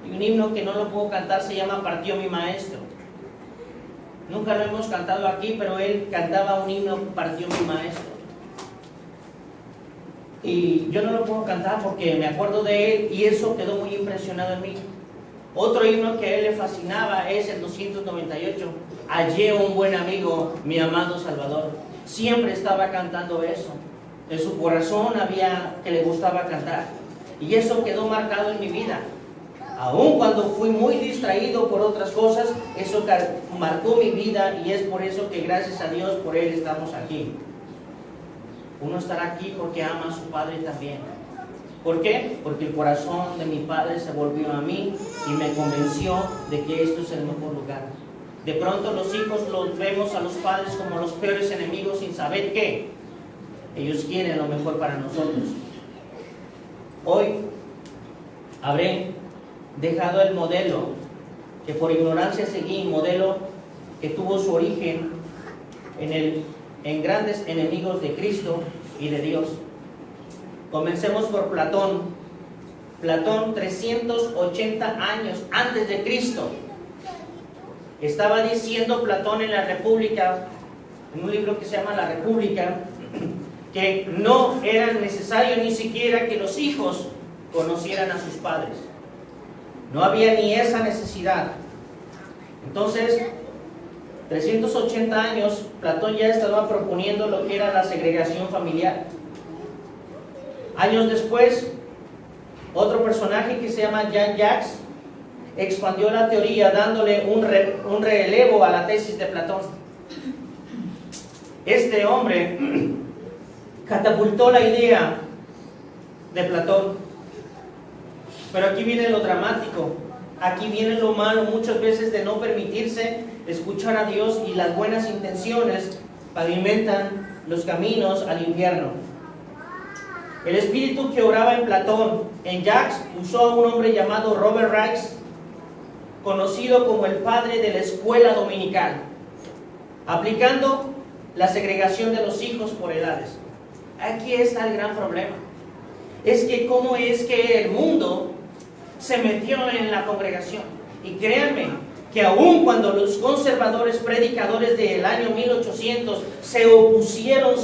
Y un himno que no lo puedo cantar se llama Partió mi maestro. Nunca lo hemos cantado aquí, pero él cantaba un himno, Partió mi maestro. Y yo no lo puedo cantar porque me acuerdo de él y eso quedó muy impresionado en mí. Otro himno que a él le fascinaba es el 298. Hallé un buen amigo, mi amado Salvador. Siempre estaba cantando eso. En su corazón había que le gustaba cantar. Y eso quedó marcado en mi vida. Aun cuando fui muy distraído por otras cosas, eso marcó mi vida, y es por eso que gracias a Dios por él estamos aquí. Uno estará aquí porque ama a su padre también. ¿Por qué? Porque el corazón de mi padre se volvió a mí y me convenció de que esto es el mejor lugar. De pronto los hijos los vemos a los padres como los peores enemigos, sin saber que ellos quieren lo mejor para nosotros. Hoy habré dejado el modelo que por ignorancia seguí, modelo que tuvo su origen en grandes enemigos de Cristo y de Dios. Comencemos por Platón. Platón, 380 años antes de Cristo, estaba diciendo Platón en la República, en un libro que se llama La República, que no era necesario ni siquiera que los hijos conocieran a sus padres. No había ni esa necesidad. Entonces, 380 años, Platón ya estaba proponiendo lo que era la segregación familiar. Años después, otro personaje que se llama Jean-Jacques expandió la teoría dándole un relevo a la tesis de Platón. Este hombre catapultó la idea de Platón. Pero aquí viene lo dramático, aquí viene lo malo muchas veces de no permitirse escuchar a Dios, y las buenas intenciones pavimentan los caminos al infierno. El espíritu que oraba en Platón, en Jacques, usó a un hombre llamado Robert Raikes, conocido como el padre de la escuela dominical, aplicando la segregación de los hijos por edades. Aquí está el gran problema. Es que cómo es que el mundo se metió en la congregación. Y créanme que aun cuando los conservadores predicadores del año 1800 se opusieron,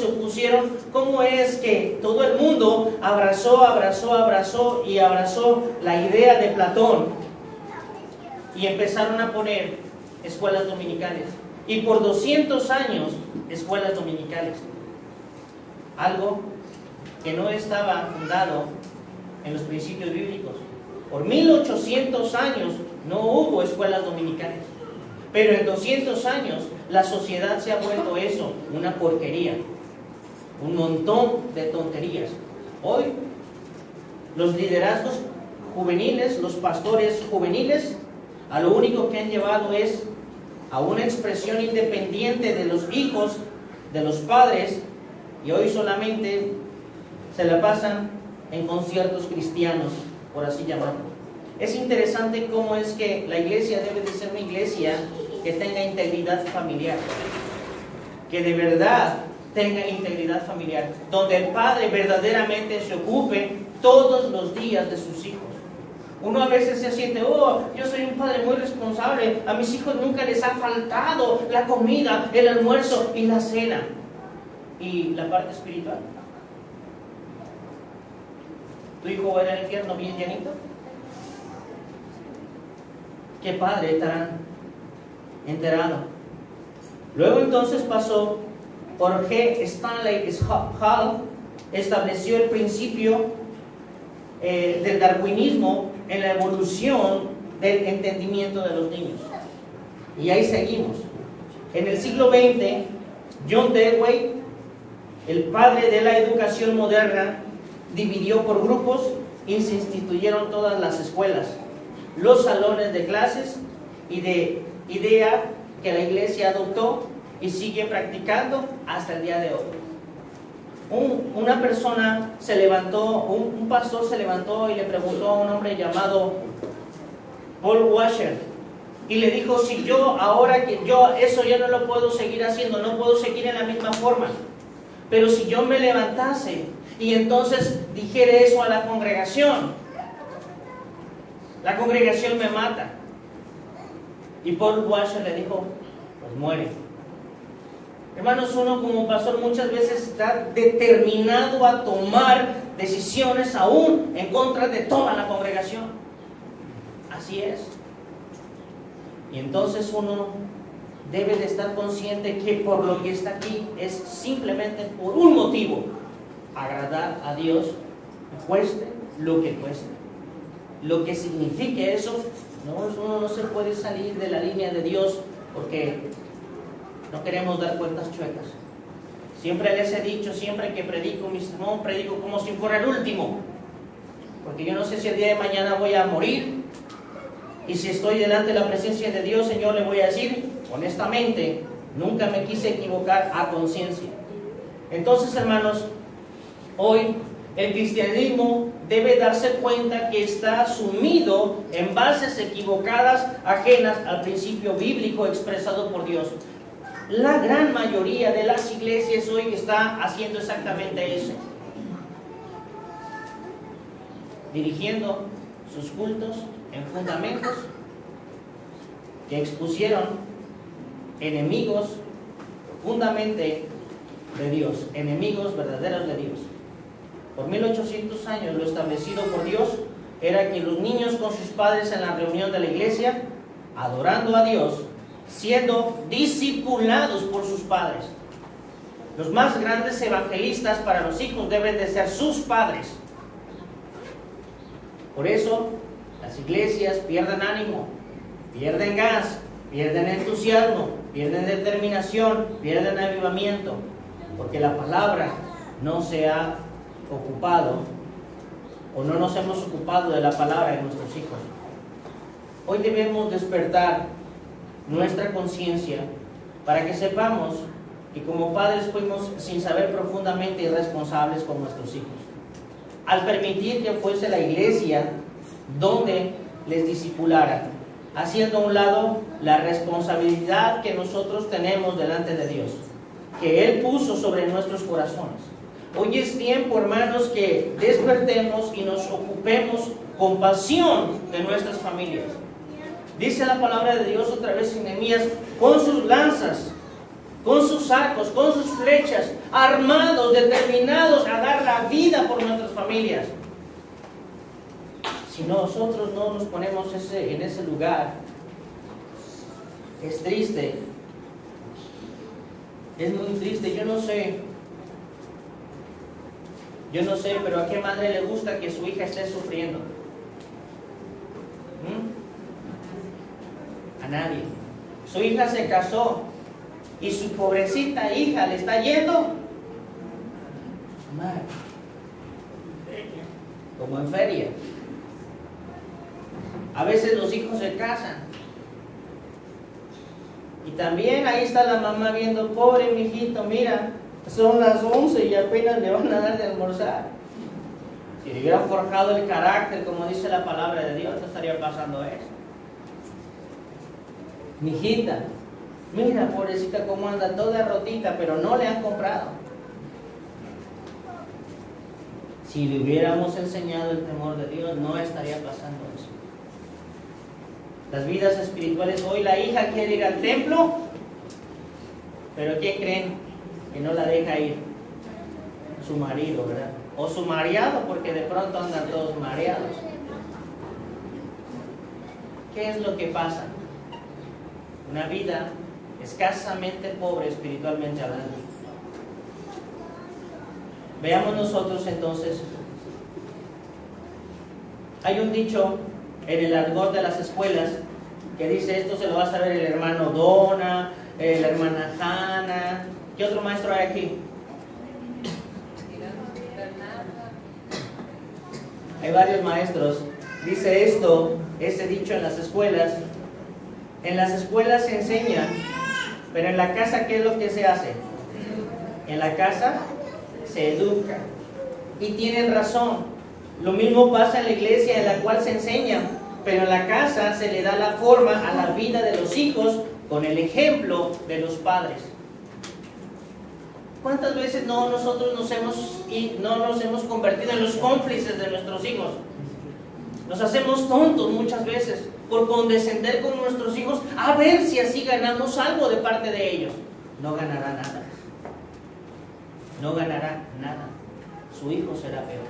¿cómo es que todo el mundo abrazó la idea de Platón? Y empezaron a poner escuelas dominicales. Y por 200 años, escuelas dominicales. Algo que no estaba fundado en los principios bíblicos. Por 1800 años no hubo escuelas dominicales. Pero en 200 años la sociedad se ha vuelto eso, una porquería. Un montón de tonterías. Hoy los liderazgos juveniles, los pastores juveniles, a lo único que han llevado es a una expresión independiente de los hijos, de los padres, y hoy solamente se la pasan en conciertos cristianos, por así llamarlo. Es interesante cómo es que la iglesia debe de ser una iglesia que tenga integridad familiar, que de verdad tenga integridad familiar, donde el padre verdaderamente se ocupe todos los días de sus hijos. Uno a veces se siente, yo soy un padre muy responsable, a mis hijos nunca les ha faltado la comida, el almuerzo y la cena. ¿Y la parte espiritual? ¿Tu hijo va a ir al infierno bien llenito? ¿Qué padre tan enterado? Luego entonces pasó Jorge Stanley Hall, estableció el principio del darwinismo en la evolución del entendimiento de los niños. Y ahí seguimos. En el siglo XX, John Dewey, el padre de la educación moderna, dividió por grupos y se instituyeron todas las escuelas, los salones de clases, y de idea que la iglesia adoptó y sigue practicando hasta el día de hoy. Una persona se levantó, un pastor se levantó y le preguntó a un hombre llamado Paul Washer, y le dijo, si ahora que yo eso ya no lo puedo seguir haciendo, no puedo seguir en la misma forma, pero si yo me levantase y entonces dijera eso a la congregación me mata. Y Paul Washer le dijo, pues muere. Hermanos, uno como pastor muchas veces está determinado a tomar decisiones aún en contra de toda la congregación. Así es. Y entonces uno debe de estar consciente que por lo que está aquí es simplemente por un motivo: agradar a Dios, cueste lo que cueste. Lo que signifique eso, uno no se puede salir de la línea de Dios porque no queremos dar cuentas chuecas. Siempre les he dicho, siempre que predico mi sermón, predico como si fuera el último, porque yo no sé si el día de mañana voy a morir, y si estoy delante de la presencia de Dios, Señor, le voy a decir, honestamente, nunca me quise equivocar a conciencia. Entonces, hermanos, hoy el cristianismo debe darse cuenta que está sumido en bases equivocadas, ajenas al principio bíblico expresado por Dios. La gran mayoría de las iglesias hoy está haciendo exactamente eso, dirigiendo sus cultos en fundamentos que expusieron enemigos profundamente de Dios, enemigos verdaderos de Dios. Por 1800 años lo establecido por Dios era que los niños con sus padres en la reunión de la iglesia, adorando a Dios, siendo discipulados por sus padres. Los más grandes evangelistas para los hijos deben de ser sus padres. Por eso las iglesias pierden ánimo, pierden gas, pierden entusiasmo, pierden determinación, pierden avivamiento, porque la palabra no se ha ocupado, o no nos hemos ocupado de la palabra de nuestros hijos. Hoy debemos despertar nuestra conciencia para que sepamos que como padres fuimos sin saber profundamente irresponsables con nuestros hijos, al permitir que fuese la iglesia donde les discipulara, haciendo a un lado la responsabilidad que nosotros tenemos delante de Dios, que Él puso sobre nuestros corazones. Hoy es tiempo, hermanos, que despertemos y nos ocupemos compasión de nuestras familias. Dice la palabra de Dios otra vez en Nehemías, con sus lanzas, con sus arcos, con sus flechas, armados, determinados a dar la vida por nuestras familias. Si nosotros no nos ponemos en ese lugar, es triste, es muy triste. Yo no sé, pero ¿a qué madre le gusta que su hija esté sufriendo? A nadie. Su hija se casó y su pobrecita hija le está yendo mal, como en feria. A veces los hijos se casan y también ahí está la mamá viendo, pobre mijito, mira, son las 11 y apenas le van a dar de almorzar. Si le hubiera forjado el carácter, como dice la palabra de Dios, no estaría pasando eso. Mijita, mira, pobrecita, cómo anda toda rotita, pero no le han comprado. Si le hubiéramos enseñado el temor de Dios, no estaría pasando eso. Las vidas espirituales, hoy la hija quiere ir al templo, pero ¿qué creen? Que no la deja ir su marido, ¿verdad? O su mareado, porque de pronto andan todos mareados. ¿Qué es lo que pasa? Una vida escasamente pobre espiritualmente hablando. Veamos nosotros entonces. Hay un dicho en el argot de las escuelas que dice, esto se lo va a saber el hermano Dona, la hermana Hanna. ¿Qué otro maestro hay aquí? Hay varios maestros. Dice ese dicho en las escuelas. En las escuelas se enseña, pero en la casa, ¿qué es lo que se hace? En la casa se educa. Y tienen razón. Lo mismo pasa en la iglesia, en la cual se enseña, pero en la casa se le da la forma a la vida de los hijos con el ejemplo de los padres. ¿Cuántas veces nosotros no nos hemos convertido en los cómplices de nuestros hijos? Nos hacemos tontos muchas veces por condescender con nuestros hijos, a ver si así ganamos algo de parte de ellos. No ganará nada. No ganará nada. Su hijo será peor.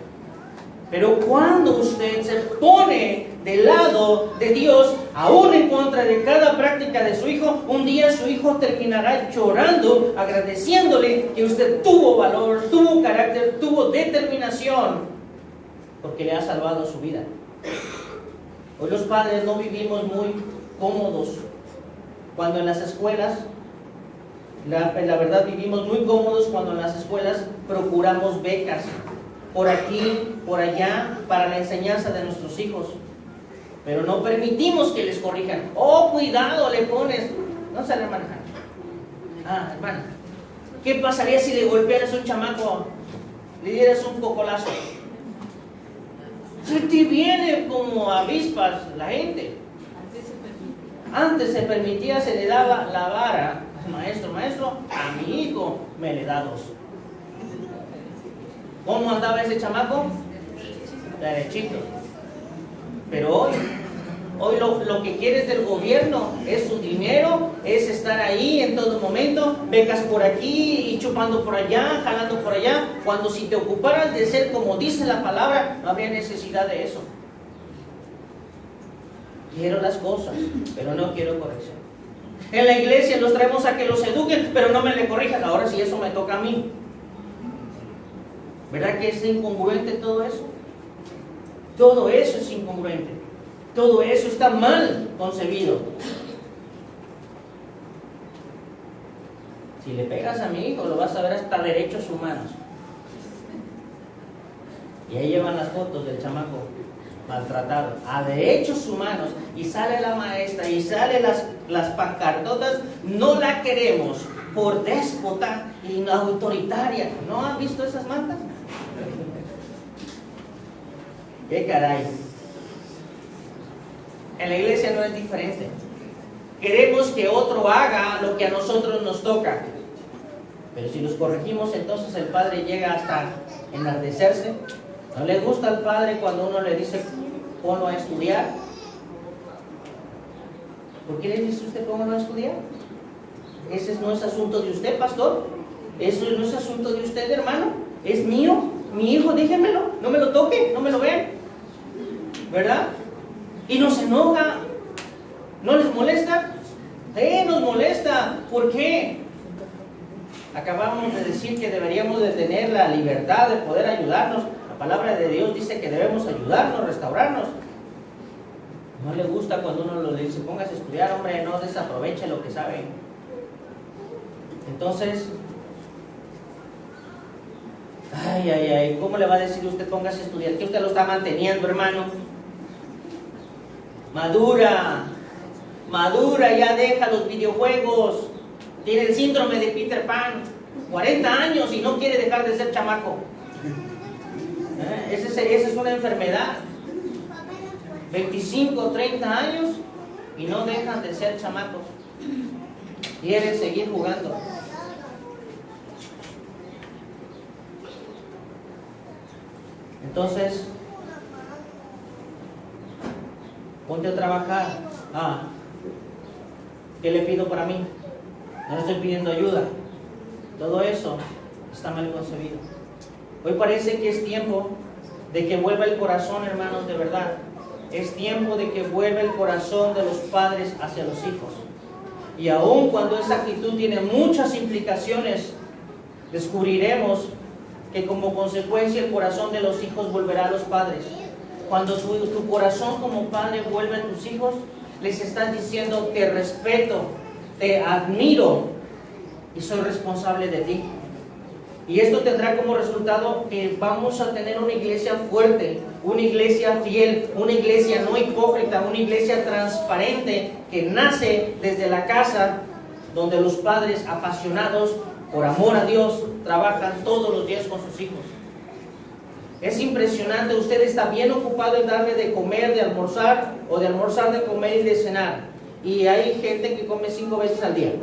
Pero cuando usted se pone del lado de Dios, aún en contra de cada práctica de su hijo, un día su hijo terminará llorando, agradeciéndole que usted tuvo valor, tuvo carácter, tuvo determinación, porque le ha salvado su vida. Hoy los padres no vivimos muy cómodos. Cuando en las escuelas, la verdad vivimos muy cómodos cuando en las escuelas procuramos becas, por aquí, por allá, para la enseñanza de nuestros hijos. Pero no permitimos que les corrijan. Oh, cuidado, le pones. No se le manejan. Ah, hermano, ¿qué pasaría si le golpearas a un chamaco? Le dieras un cocolazo. Se te viene como avispas la gente. Antes se permitía, se le daba la vara. Maestro, a mi hijo me le da 2. ¿Cómo andaba ese chamaco? Derechito. Pero hoy lo que quieres del gobierno es su dinero, es estar ahí en todo momento, becas por aquí y chupando por allá, jalando por allá, cuando si te ocuparas de ser como dice la palabra, no habría necesidad de eso. Quiero las cosas, pero no quiero corrección. En la iglesia los traemos a que los eduquen, pero no me le corrijan. Ahora sí, eso me toca a mí. ¿Verdad que es incongruente todo eso? Todo eso es incongruente. Todo eso está mal concebido. Si le pegas a mi hijo, lo vas a ver hasta derechos humanos. Y ahí llevan las fotos del chamaco maltratado, a derechos humanos, y sale la maestra y sale las pancartotas, no la queremos por déspota y autoritaria. ¿No han visto esas mantas? ¡Qué caray! En la iglesia no es diferente. Queremos que otro haga lo que a nosotros nos toca. Pero si los corregimos, entonces el padre llega hasta enardecerse. ¿No le gusta al padre cuando uno le dice ponlo a estudiar. ¿Por qué le dice usted póngalo a estudiar? Ese no es asunto de usted, pastor. Eso no es asunto de usted, hermano. Es mío, mi hijo, déjenmelo. No me lo toque, no me lo vean. ¿Verdad? Y nos enoja. ¿No les molesta? Nos molesta. ¿Por qué? Acabamos de decir que deberíamos de tener la libertad de poder ayudarnos. La palabra de Dios dice que debemos ayudarnos, restaurarnos. No le gusta cuando uno le dice, póngase a estudiar, hombre, no desaproveche lo que sabe. Entonces, ¿cómo le va a decir usted póngase a estudiar? Que usted lo está manteniendo, hermano. Madura, ya deja los videojuegos. Tiene el síndrome de Peter Pan, 40 años y no quiere dejar de ser chamaco. Esa es una enfermedad. 25, 30 años y no dejan de ser chamacos. Quieren seguir jugando. Entonces, ponte a trabajar. ¿Qué le pido para mí? No le estoy pidiendo ayuda. Todo eso está mal concebido. Hoy parece que es tiempo de que vuelva el corazón, hermanos, de verdad. Es tiempo de que vuelva el corazón de los padres hacia los hijos. Y aun cuando esa actitud tiene muchas implicaciones, descubriremos que como consecuencia el corazón de los hijos volverá a los padres. Cuando tu corazón como padre vuelve a tus hijos, les estás diciendo: te respeto, te admiro y soy responsable de ti. Y esto tendrá como resultado que vamos a tener una iglesia fuerte, una iglesia fiel, una iglesia no hipócrita, una iglesia transparente que nace desde la casa, donde los padres apasionados por amor a Dios trabajan todos los días con sus hijos. Es impresionante, usted está bien ocupado en darle de comer, de almorzar, o de almorzar, de comer y de cenar. Y hay gente que come 5 veces al día.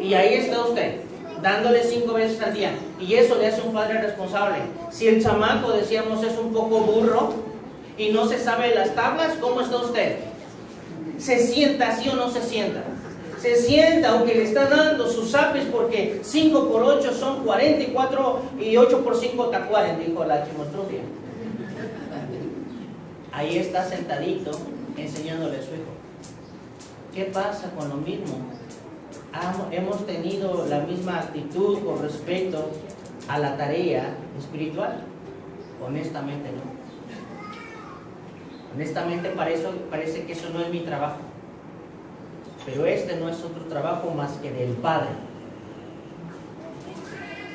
Y ahí está usted, dándole 5 veces al día. Y eso le hace un padre responsable. Si el chamaco, decíamos, es un poco burro y no se sabe las tablas, ¿cómo está usted? ¿Se sienta sí o no se sienta? Se sienta, aunque le está dando sus apes, porque 5 por 8 son 44 y 8 por 5 tacuaren, dijo la chimotrufia. Ahí está sentadito, enseñándole a su hijo. ¿Qué pasa con lo mismo? Hemos tenido la misma actitud con respecto a la tarea espiritual. Honestamente no. Honestamente parece que eso no es mi trabajo. Pero este no es otro trabajo más que del padre.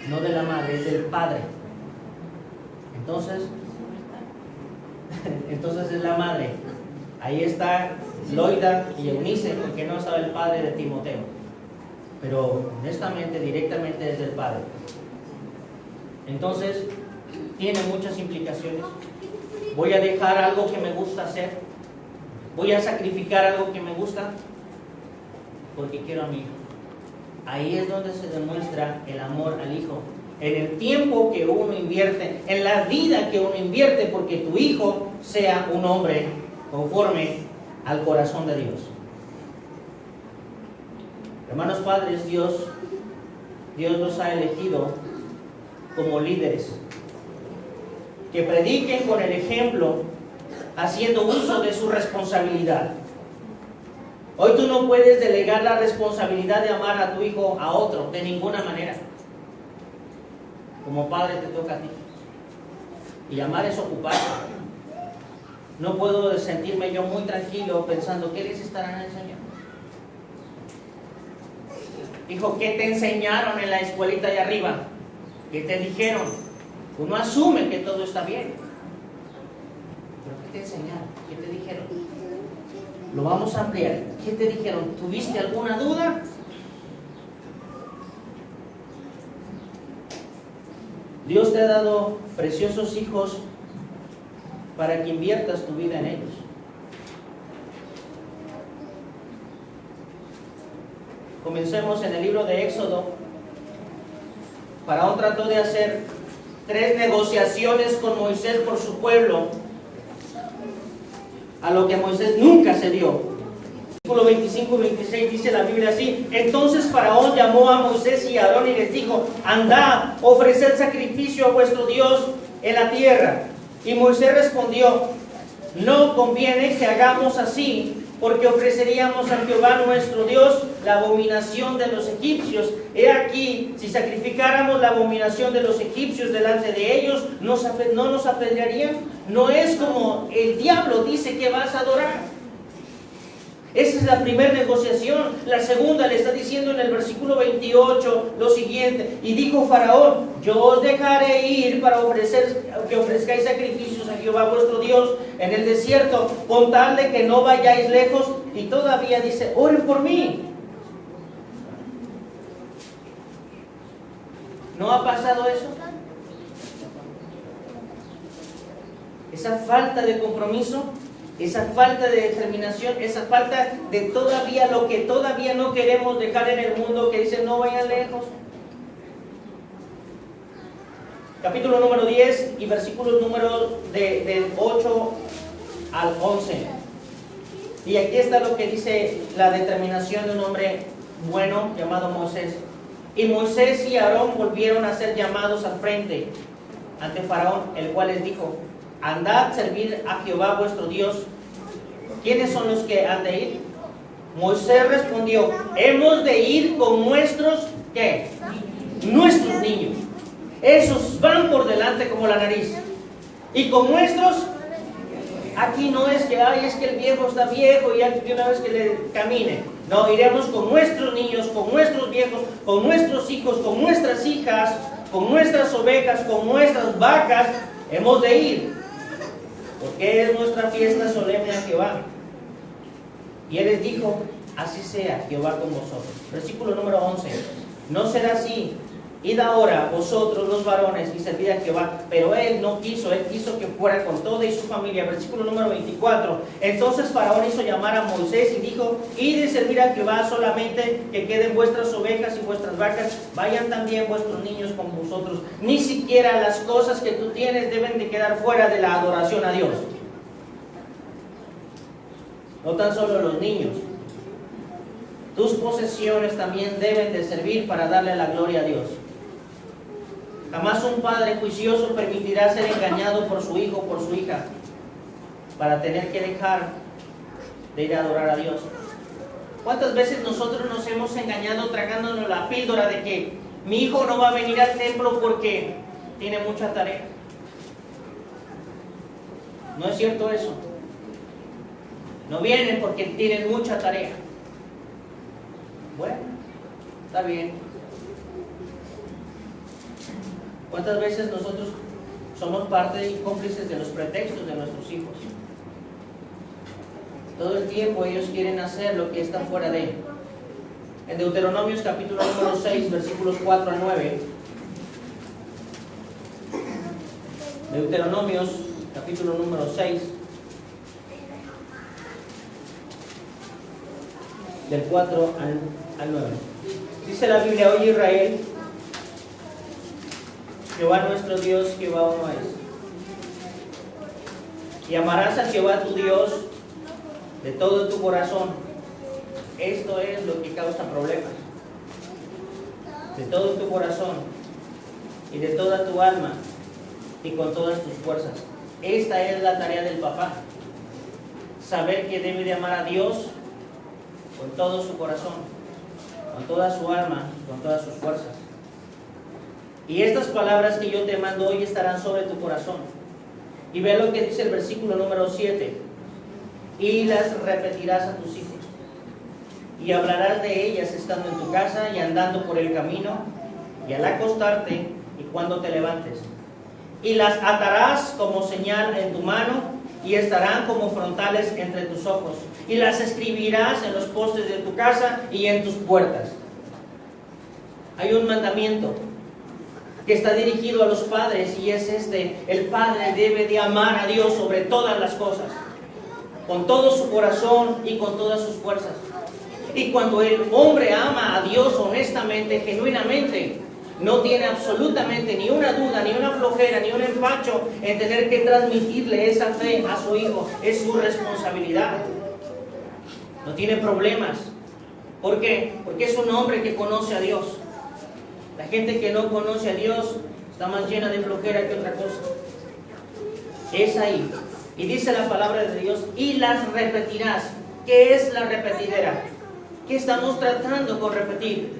No de la madre, es del padre. Entonces es la madre. Ahí está Loida y Eunice, porque no estaba el padre de Timoteo. Pero honestamente, directamente es del padre. Entonces, tiene muchas implicaciones. Voy a dejar algo que me gusta hacer. Voy a sacrificar algo que me gusta porque quiero a mi hijo. Ahí es donde se demuestra el amor al hijo. En el tiempo que uno invierte, en la vida que uno invierte, porque tu hijo sea un hombre conforme al corazón de Dios. Hermanos padres, Dios los ha elegido como líderes que prediquen con el ejemplo, haciendo uso de su responsabilidad. Hoy tú no puedes delegar la responsabilidad de amar a tu hijo a otro, de ninguna manera. Como padre te toca a ti. Y amar es ocupar. No puedo sentirme yo muy tranquilo pensando, ¿qué les estarán enseñando? Hijo, ¿qué te enseñaron en la escuelita de arriba? ¿Qué te dijeron? Uno asume que todo está bien. ¿Pero qué te enseñaron? ¿Qué te dijeron? Lo vamos a ampliar. ¿Qué te dijeron? ¿Tuviste alguna duda? Dios te ha dado preciosos hijos para que inviertas tu vida en ellos. Comencemos en el libro de Éxodo. Faraón trató de hacer 3 negociaciones con Moisés por su pueblo. a lo que a Moisés nunca se dio. Versículo 25 y 26 dice la Biblia así: entonces Faraón llamó a Moisés y a Aarón y les dijo: andad, ofreced sacrificio a vuestro Dios en la tierra. Y Moisés respondió: no conviene que hagamos así, porque ofreceríamos a Jehová nuestro Dios la abominación de los egipcios. He aquí, si sacrificáramos la abominación de los egipcios delante de ellos, ¿no nos apedrearían? No es como el diablo dice que vas a adorar. Esa es la primera negociación. La segunda le está diciendo en el versículo 28 lo siguiente: y dijo Faraón: yo os dejaré ir para que ofrezcáis sacrificios a Jehová vuestro Dios en el desierto, con tal de que no vayáis lejos. Y todavía dice: oren por mí. ¿No ha pasado eso? Esa falta de compromiso, esa falta de determinación, esa falta de todavía lo que todavía no queremos dejar en el mundo, que dice no vayan lejos. Capítulo número 10 y versículos números del 8 al 11. Y aquí está lo que dice la determinación de un hombre bueno llamado Moisés. Y Moisés y Aarón volvieron a ser llamados al frente ante Faraón, el cual les dijo: andad, servir a Jehová vuestro Dios. ¿Quiénes son los que han de ir? Moisés respondió: hemos de ir con nuestros, ¿qué? Nuestros niños. Esos van por delante como la nariz. Y con nuestros, aquí no es que, ay, es que el viejo está viejo y ya de una vez que le camine. No, iremos con nuestros niños, con nuestros viejos, con nuestros hijos, con nuestras hijas, con nuestras ovejas, con nuestras vacas. Hemos de ir, porque es nuestra fiesta solemne a Jehová. Y él les dijo: así sea Jehová con vosotros. Versículo número 11. No será así. Id ahora vosotros los varones y servid a Jehová. Pero él no quiso, él quiso que fuera con toda y su familia. Versículo número 24. Entonces Faraón hizo llamar a Moisés y dijo: id y servir a Jehová, solamente que queden vuestras ovejas y vuestras vacas. Vayan también vuestros niños con vosotros. Ni siquiera las cosas que tú tienes deben de quedar fuera de la adoración a Dios. No tan solo los niños. Tus posesiones también deben de servir para darle la gloria a Dios. Jamás un padre juicioso permitirá ser engañado por su hijo o por su hija para tener que dejar de ir a adorar a Dios. ¿Cuántas veces nosotros nos hemos engañado tragándonos la píldora de que mi hijo no va a venir al templo porque tiene mucha tarea? No es cierto eso. No vienen porque tienen mucha tarea. Bueno, está bien. ¿Cuántas veces nosotros somos parte y cómplices de los pretextos de nuestros hijos? Todo el tiempo ellos quieren hacer lo que está fuera de él. En Deuteronomios capítulo número 6, versículos 4 a 9. Deuteronomios capítulo número 6, del 4 al 9. Dice la Biblia: oye Israel, Jehová nuestro Dios, Jehová uno es. Y amarás a Jehová tu Dios de todo tu corazón. Esto es lo que causa problemas. De todo tu corazón y de toda tu alma y con todas tus fuerzas. Esta es la tarea del papá. Saber que debe de amar a Dios con todo su corazón, con toda su alma, con todas sus fuerzas. Y estas palabras que yo te mando hoy estarán sobre tu corazón. Y ve lo que dice el versículo número 7. Y las repetirás a tus hijos. Y hablarás de ellas estando en tu casa y andando por el camino, y al acostarte y cuando te levantes. Y las atarás como señal en tu mano, y estarán como frontales entre tus ojos. Y las escribirás en los postes de tu casa y en tus puertas. Hay un mandamiento que está dirigido a los padres, y es este: el padre debe de amar a Dios sobre todas las cosas, con todo su corazón y con todas sus fuerzas. Y cuando el hombre ama a Dios honestamente, genuinamente, no tiene absolutamente ni una duda, ni una flojera, ni un empacho en tener que transmitirle esa fe a su hijo. Es su responsabilidad. No tiene problemas. ¿Por qué? Porque es un hombre que conoce a Dios. La gente que no conoce a Dios está más llena de flojera que otra cosa. Es ahí. Y dice la palabra de Dios, y las repetirás. ¿Qué es la repetidera? ¿Qué estamos tratando con repetir?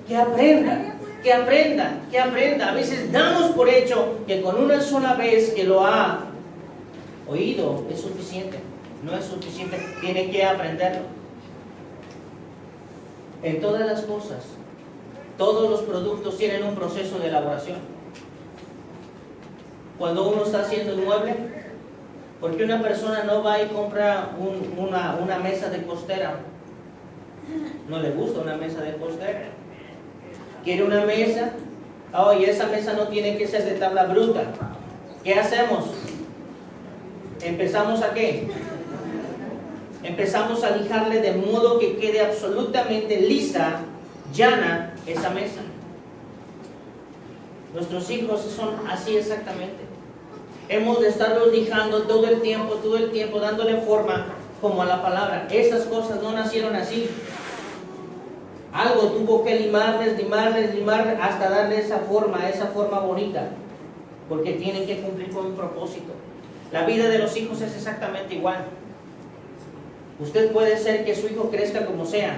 Que aprenda, que aprenda, que aprenda. A veces damos por hecho que con una sola vez que lo ha oído es suficiente. No es suficiente, tiene que aprenderlo. En todas las cosas, todos los productos tienen un proceso de elaboración. Cuando uno está haciendo un mueble, ¿por qué una persona no va y compra una mesa de costera? No le gusta una mesa de costera. Quiere una mesa. Y esa mesa no tiene que ser de tabla bruta. ¿Qué hacemos? ¿Empezamos a qué? Empezamos a lijarle de modo que quede absolutamente lisa, llana esa mesa. Nuestros hijos son así exactamente. Hemos de estarlos lijando todo el tiempo, dándole forma como a la palabra. Estas cosas no nacieron así. Algo tuvo que limarles, hasta darle esa forma bonita. Porque tienen que cumplir con un propósito. La vida de los hijos es exactamente igual. Usted puede ser que su hijo crezca como sea,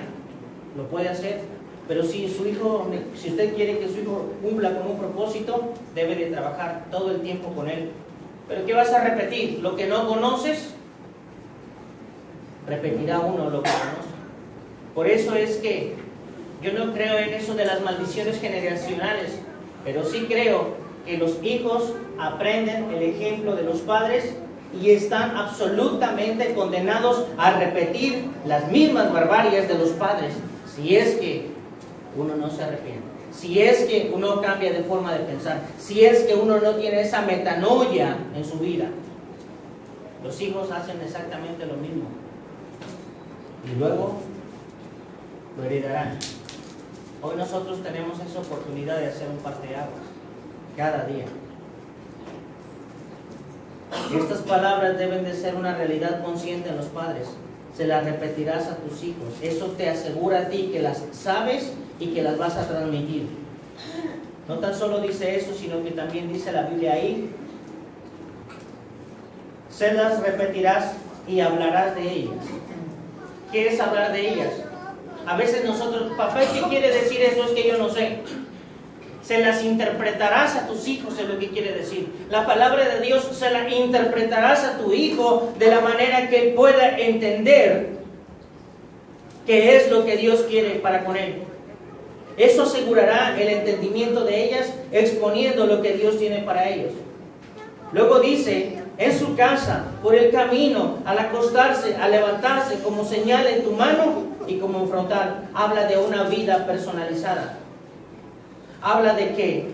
lo puede hacer, pero si usted quiere que su hijo cumpla con un propósito, debe de trabajar todo el tiempo con él. ¿Pero qué vas a repetir? ¿Lo que no conoces? Repetirá uno lo que conoce. Por eso es que yo no creo en eso de las maldiciones generacionales, pero sí creo que los hijos aprenden el ejemplo de los padres y están absolutamente condenados a repetir las mismas barbarias de los padres, si es que uno no se arrepiente, si es que uno cambia de forma de pensar, si es que uno no tiene esa metanoia en su vida. Los hijos hacen exactamente lo mismo y luego lo heredarán. Hoy nosotros tenemos esa oportunidad de hacer un parteaguas cada día. Estas palabras deben de ser una realidad consciente en los padres. Se las repetirás a tus hijos. Eso te asegura a ti que las sabes y que las vas a transmitir. No tan solo dice eso, sino que también dice la Biblia ahí: se las repetirás y hablarás de ellas. ¿Qué es hablar de ellas? A veces nosotros, papá, ¿qué quiere decir eso? Es que yo no sé. Se las interpretarás a tus hijos, es lo que quiere decir. La palabra de Dios se la interpretarás a tu hijo de la manera que él pueda entender qué es lo que Dios quiere para con él. Eso asegurará el entendimiento de ellas, exponiendo lo que Dios tiene para ellos. Luego dice, en su casa, por el camino, al acostarse, al levantarse, como señal en tu mano y como en frontal. Habla de una vida personalizada. Habla de que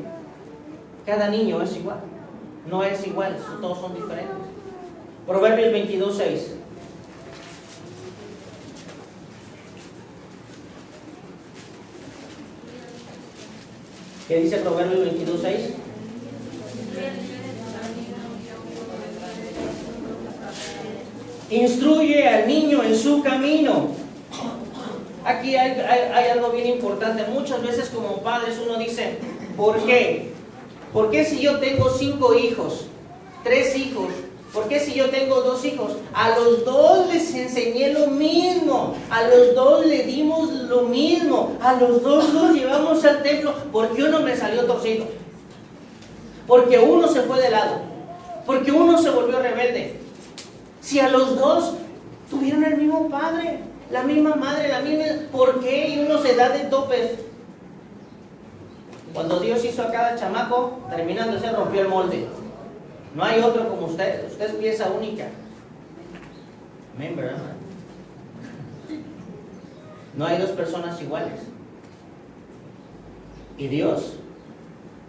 cada niño es igual. No es igual, todos son diferentes. Proverbios 22:6. ¿Qué dice Proverbios 22:6? Instruye al niño en su camino. Aquí hay algo bien importante. Muchas veces como padres uno dice, ¿por qué? ¿Por qué si yo tengo 5 hijos, 3 hijos? ¿Por qué si yo tengo 2 hijos? A los 2 les enseñé lo mismo, a los 2 le dimos lo mismo, a los 2 los llevamos al templo. ¿Por qué uno me salió torcido? Porque uno se fue de lado, porque uno se volvió rebelde. Si a los 2 tuvieron el mismo padre, la misma madre, la misma... ¿Por qué? Y uno se da de topes. Cuando Dios hizo a cada chamaco, terminando se rompió el molde. No hay otro como usted. Usted es pieza única. Amén, ¿verdad? No hay 2 personas iguales. Y Dios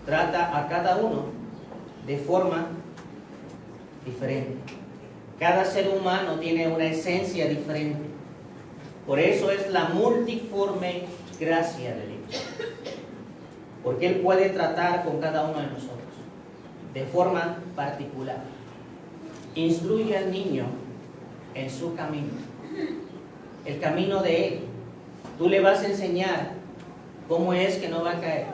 trata a cada uno de forma diferente. Cada ser humano tiene una esencia diferente. Por eso es la multiforme gracia de Dios. porque Él puede tratar con cada uno de nosotros de forma particular. Instruye al niño en su camino, el camino de Él. Tú le vas a enseñar cómo es que no va a caer.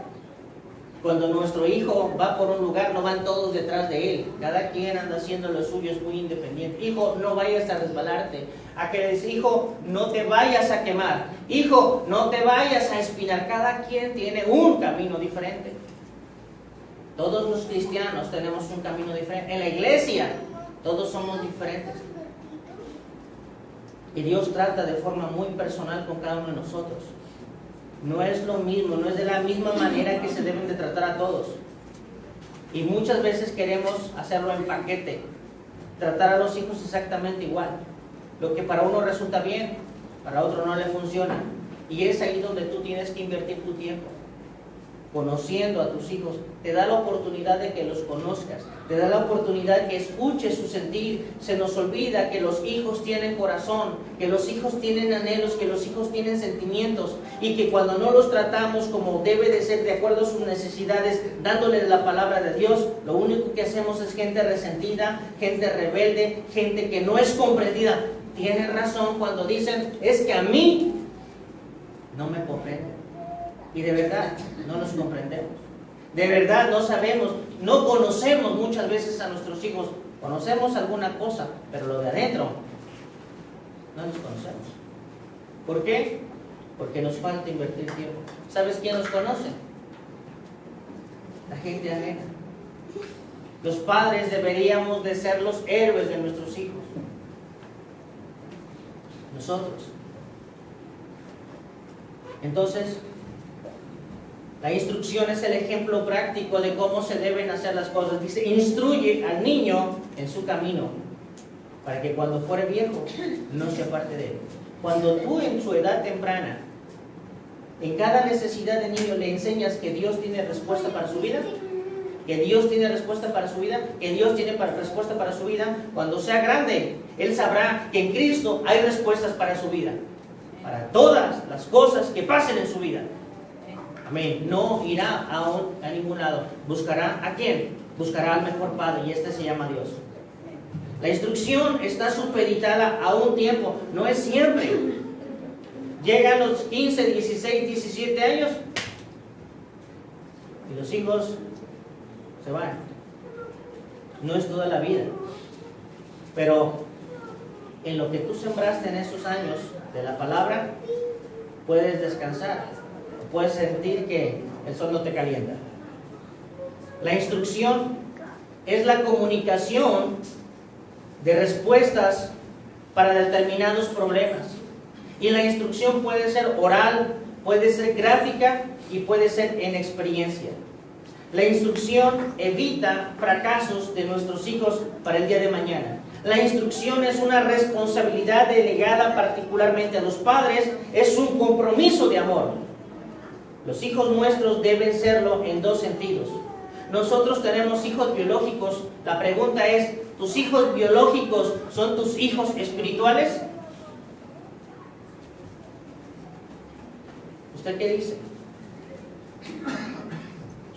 Cuando nuestro hijo va por un lugar, no van todos detrás de él. Cada quien anda haciendo lo suyo, es muy independiente. Hijo, no vayas a resbalarte. A que le dice, hijo, no te vayas a quemar. Hijo, no te vayas a espinar. Cada quien tiene un camino diferente. Todos los cristianos tenemos un camino diferente. En la iglesia, todos somos diferentes. Y Dios trata de forma muy personal con cada uno de nosotros. No es lo mismo, no es de la misma manera que se deben de tratar a todos. Y muchas veces queremos hacerlo en paquete, tratar a los hijos exactamente igual. Lo que para uno resulta bien, para otro no le funciona. Y es ahí donde tú tienes que invertir tu tiempo, conociendo a tus hijos. Te da la oportunidad de que los conozcas, te da la oportunidad que escuches su sentir. Se nos olvida que los hijos tienen corazón, que los hijos tienen anhelos, que los hijos tienen sentimientos, y que cuando no los tratamos como debe de ser, de acuerdo a sus necesidades, dándoles la palabra de Dios, lo único que hacemos es gente resentida, gente rebelde, gente que no es comprendida. Tienen razón cuando dicen, es que a mí no me comprenden. Y de verdad, no nos comprendemos. De verdad, no sabemos, no conocemos muchas veces a nuestros hijos. Conocemos alguna cosa, pero lo de adentro no nos conocemos. ¿Por qué? Porque nos falta invertir tiempo. ¿Sabes quién nos conoce? La gente ajena. Los padres deberíamos de ser los héroes de nuestros hijos. Nosotros. Entonces, la instrucción es el ejemplo práctico de cómo se deben hacer las cosas. Dice, instruye al niño en su camino, para que cuando fuere viejo no se aparte de él. Cuando tú en su edad temprana, en cada necesidad de niño le enseñas que Dios tiene respuesta para su vida, que Dios tiene respuesta para su vida, que Dios tiene respuesta para su vida, cuando sea grande, él sabrá que en Cristo hay respuestas para su vida, para todas las cosas que pasen en su vida. Amén. No irá a ningún lado. ¿Buscará a quién? Buscará al mejor padre, y este se llama Dios. La instrucción está supeditada a un tiempo, no es siempre. Llegan los 15, 16, 17 años y los hijos se van. No es toda la vida. Pero en lo que tú sembraste en esos años de la palabra, puedes descansar. Puedes sentir que el sol no te calienta. La instrucción es la comunicación de respuestas para determinados problemas. Y la instrucción puede ser oral, puede ser gráfica y puede ser en experiencia. La instrucción evita fracasos de nuestros hijos para el día de mañana. La instrucción es una responsabilidad delegada particularmente a los padres, es un compromiso de amor. Los hijos nuestros deben serlo en dos sentidos. Nosotros tenemos hijos biológicos. La pregunta es, ¿tus hijos biológicos son tus hijos espirituales? ¿Usted qué dice?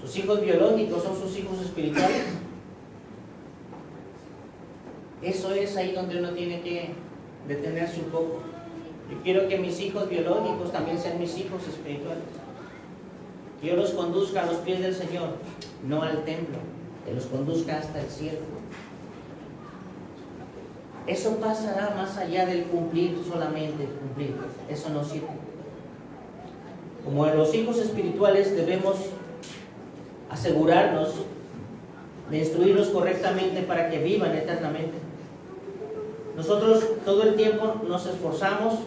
¿Sus hijos biológicos son sus hijos espirituales? Eso es ahí donde uno tiene que detenerse un poco. Yo quiero que mis hijos biológicos también sean mis hijos espirituales. Que yo los conduzca a los pies del Señor, no al templo, que los conduzca hasta el cielo. Eso pasará más allá del cumplir, solamente cumplir. Eso no sirve. Como en los hijos espirituales debemos asegurarnos de instruirlos correctamente para que vivan eternamente. Nosotros todo el tiempo nos esforzamos,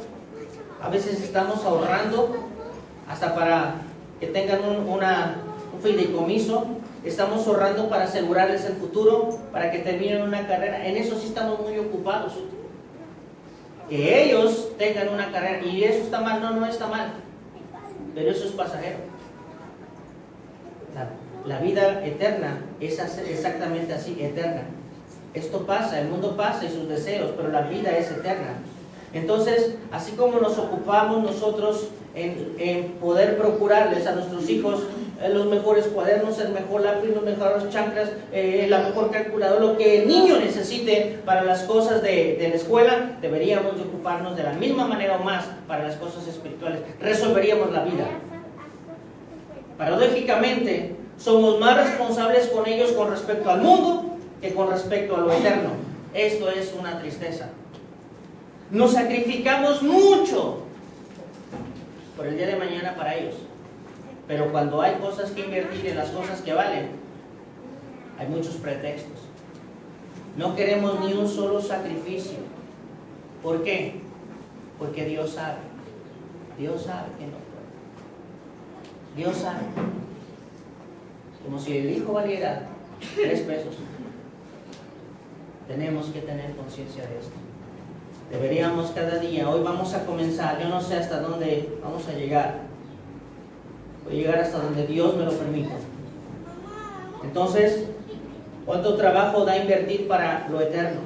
a veces estamos ahorrando hasta para que tengan un fideicomiso, estamos ahorrando para asegurarles el futuro, para que terminen una carrera. En eso sí estamos muy ocupados. Que ellos tengan una carrera, y eso está mal, no está mal, pero eso es pasajero. La vida eterna es exactamente así, eterna. Esto pasa, el mundo pasa y sus deseos, pero la vida es eterna. Entonces, así como nos ocupamos nosotros en poder procurarles a nuestros hijos los mejores cuadernos, el mejor lápiz, los mejores chanclas, la mejor calculadora, lo que el niño necesite para las cosas de la escuela, deberíamos de ocuparnos de la misma manera o más para las cosas espirituales. Resolveríamos la vida. Paradójicamente, somos más responsables con ellos con respecto al mundo que con respecto a lo eterno. Esto es una tristeza. Nos sacrificamos mucho por el día de mañana para ellos. Pero cuando hay cosas que invertir en las cosas que valen, hay muchos pretextos. No queremos ni un solo sacrificio. ¿Por qué? Porque Dios sabe. Dios sabe que no puede. Dios sabe. Como si el hijo valiera 3 pesos. Tenemos que tener conciencia de esto. Deberíamos cada día, hoy vamos a comenzar, yo no sé hasta dónde vamos a llegar. Voy a llegar hasta donde Dios me lo permita. Entonces, ¿cuánto trabajo da invertir para lo eterno?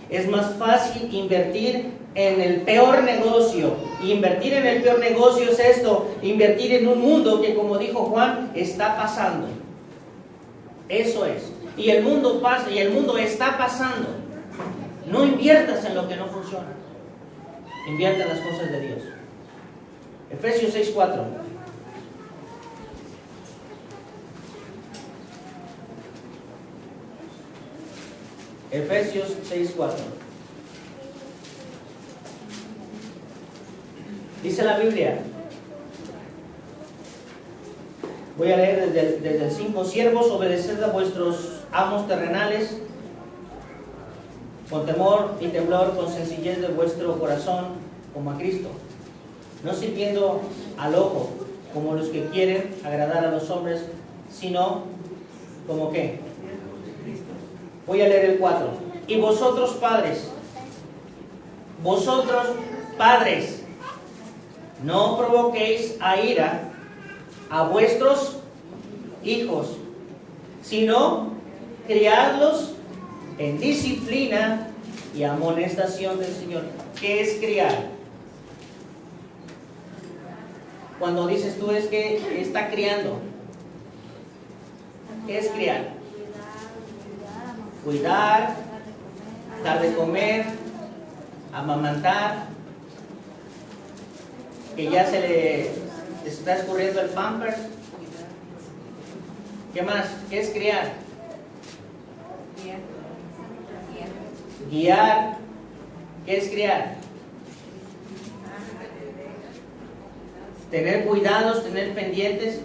Es más fácil invertir en el peor negocio. Y invertir en el peor negocio es esto, invertir en un mundo que, como dijo Juan, está pasando. Eso es. Y el mundo pasa, y el mundo está pasando. No inviertas en lo que no funciona. Invierte en las cosas de Dios. Efesios 6:4. Efesios 6:4. Dice la Biblia. Voy a leer desde el 5. Siervos, obedeced a vuestros amos terrenales con temor y temblor, con sencillez de vuestro corazón, como a Cristo, no sirviendo al ojo, como los que quieren agradar a los hombres, sino como ¿qué? Voy a leer el 4. Y vosotros padres, no provoquéis a ira a vuestros hijos, sino criadlos en disciplina y amonestación del Señor. ¿Qué es criar? Cuando dices tú es que está criando. ¿Qué es criar? Cuidar, dar de comer, amamantar, que ya se le está escurriendo el pampers. ¿Qué más? ¿Qué es criar? Guiar. ¿Qué es criar? Tener cuidados, tener pendientes.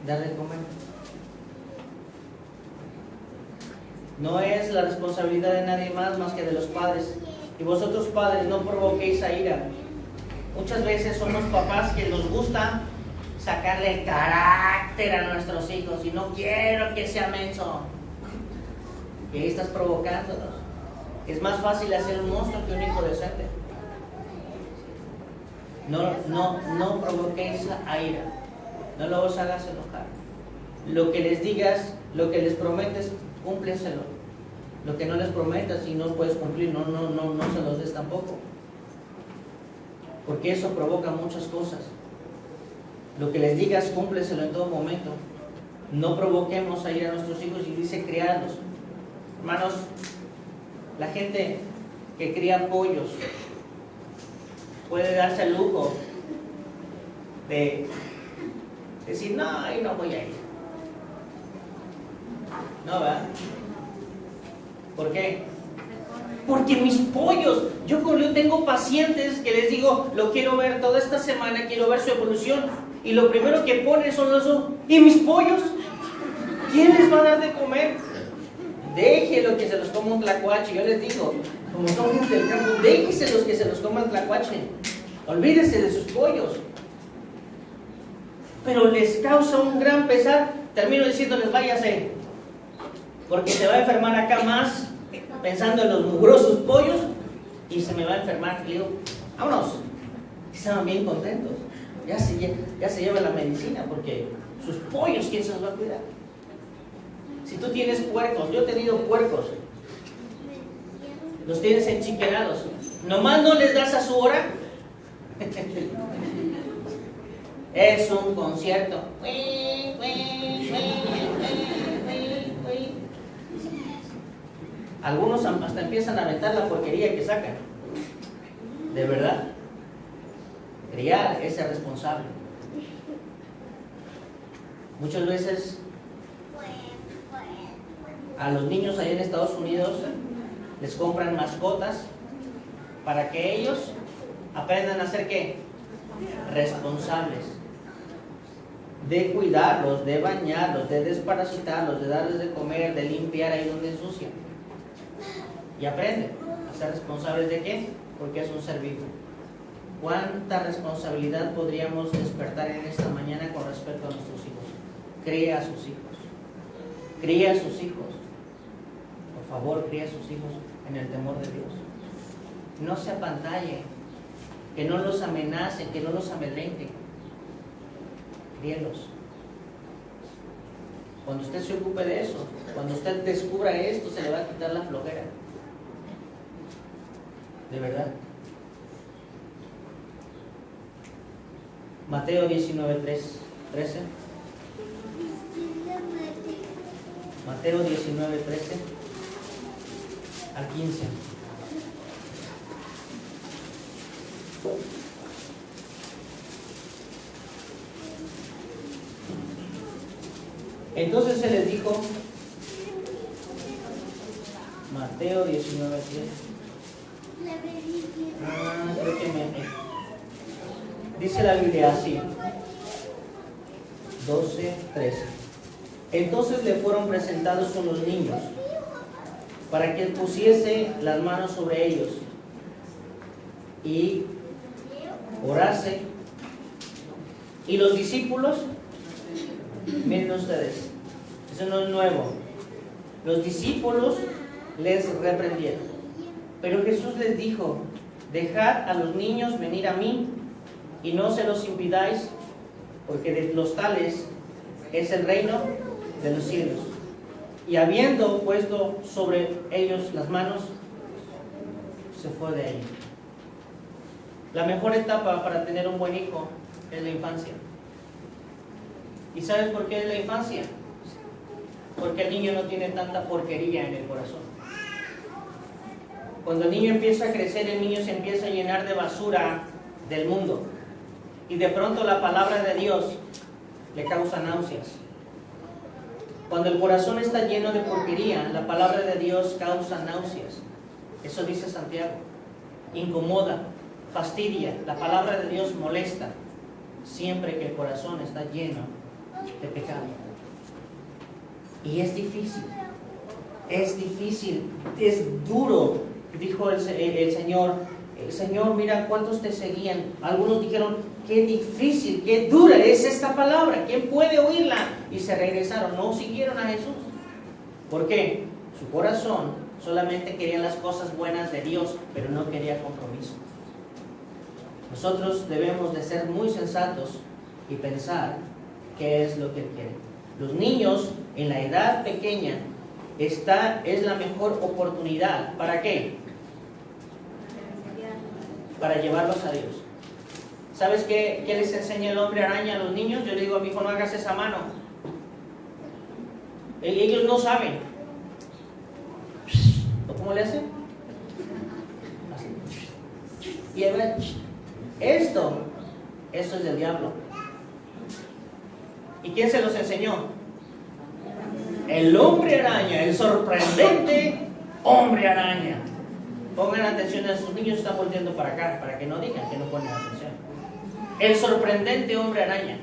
Dar de comer. No es la responsabilidad de nadie más que de los padres. Y vosotros padres, no provoquéis a ira. Muchas veces somos papás que nos gusta sacarle el carácter a nuestros hijos y no quiero que sea menso. Y ahí estás provocándonos. Es más fácil hacer un monstruo que un hijo decente. No provoquéis a ira. No los hagas enojar. Lo que les digas, lo que les prometes, cúmpleselo. Lo que no les prometas y no puedes cumplir, no se los des tampoco. Porque eso provoca muchas cosas. Lo que les digas, cúmpleselo en todo momento. No provoquemos a ir a nuestros hijos, y dice criarlos. Hermanos, la gente que cría pollos puede darse el lujo de decir, no, ahí no voy a ir. No, ¿verdad? ¿Por qué? Porque mis pollos, yo tengo pacientes que les digo, lo quiero ver toda esta semana, quiero ver su evolución, y lo primero que ponen son los ojos. ¿Y mis pollos? ¿Quién les va a dar de comer? Déjenlo que se los coma un tlacuache. Yo les digo, como son gente del campo, déjenselos que se los coman tlacuache. Olvídense de sus pollos. Pero les causa un gran pesar. Termino diciéndoles, váyase, porque se va a enfermar acá más pensando en los mugrosos pollos y se me va a enfermar. Y digo, vámonos. Y estaban bien contentos. Ya se lleva la medicina porque sus pollos, ¿quién se los va a cuidar? Si tú tienes puercos, yo he tenido puercos, los tienes enchiquerados, nomás no les das a su hora, Es un concierto. Algunos hasta empiezan a aventar la porquería que sacan. De verdad. Criar es ser responsable. Muchas veces a los niños allá en Estados Unidos les compran mascotas para que ellos aprendan a ser ¿qué? Responsables. De cuidarlos, de bañarlos, de desparasitarlos, de darles de comer, de limpiar ahí donde ensucian. Y aprenden a ser responsables de qué? Porque es un ser vivo. ¿Cuánta responsabilidad podríamos despertar en esta mañana con respecto a nuestros hijos? Cría a sus hijos. Cría a sus hijos. Por favor, cría a sus hijos en el temor de Dios. No se apantalle, que no los amenacen, que no los amedrenten. Críelos. Cuando usted se ocupe de eso, cuando usted descubra esto, se le va a quitar la flojera. De verdad. Mateo 19, 13. Mateo 19, 13 al 15. Entonces se les dijo, Mateo 19, 10. Creo que dice la Biblia así, 12, 13. Entonces le fueron presentados unos niños para que pusiese las manos sobre ellos y orase. Y los discípulos, miren ustedes, eso no es nuevo. Los discípulos les reprendieron, pero Jesús les dijo: dejad a los niños venir a mí y no se los impidáis, porque de los tales es el reino de los cielos. Y habiendo puesto sobre ellos las manos, se fue de ahí. La mejor etapa para tener un buen hijo es la infancia. ¿Y sabes por qué es la infancia? Porque el niño no tiene tanta porquería en el corazón. Cuando el niño empieza a crecer, el niño se empieza a llenar de basura del mundo. Y de pronto la palabra de Dios le causa náuseas. Cuando el corazón está lleno de porquería, la palabra de Dios causa náuseas. Eso dice Santiago. Incomoda, fastidia. La palabra de Dios molesta siempre que el corazón está lleno de pecado. Y es difícil, es duro. Dijo el Señor, mira cuántos te seguían. Algunos dijeron, qué difícil, qué dura es esta palabra, ¿quién puede oírla? Y se regresaron, no siguieron a Jesús. ¿Por qué? Su corazón solamente quería las cosas buenas de Dios, pero no quería compromiso. Nosotros debemos de ser muy sensatos y pensar qué es lo que Él quiere. Los niños en la edad pequeña, esta es la mejor oportunidad. ¿Para qué? Para llevarlos a Dios. ¿Sabes qué les enseña el hombre araña a los niños? Yo le digo a mi hijo, no hagas esa mano. Ellos no saben. ¿Cómo le hacen? Así. Y a ver, esto es del diablo. ¿Y quién se los enseñó? El hombre araña, el sorprendente hombre araña. Pongan atención, a sus niños están volviendo para acá, para que no digan que no ponen atención. El sorprendente hombre araña.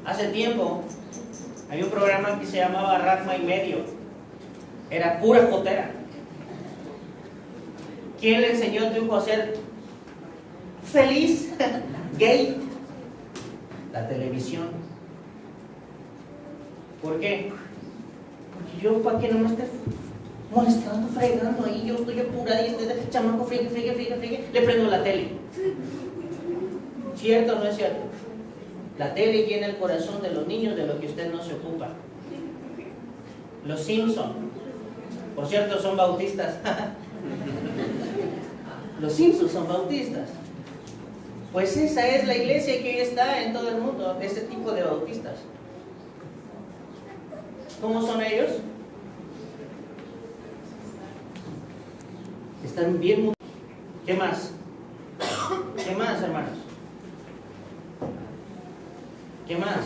Hace tiempo había un programa que se llamaba Rasma y Medio. Era pura jotera. ¿Quién le enseñó a tu hijo a ser feliz, gay? La televisión. ¿Por qué? Porque yo, para que no me esté molestando, fregando ahí, yo estoy apurada y este chamaco fregue, le prendo la tele. ¿Cierto o no es cierto? La tele llena el corazón de los niños de lo que usted no se ocupa. Los Simpson, por cierto, son bautistas. Los Simpsons son bautistas. Pues esa es la iglesia que hoy está en todo el mundo, ese tipo de bautistas. ¿Cómo son ellos? Están bien. ¿Qué más? ¿Qué más, hermanos? ¿Qué más?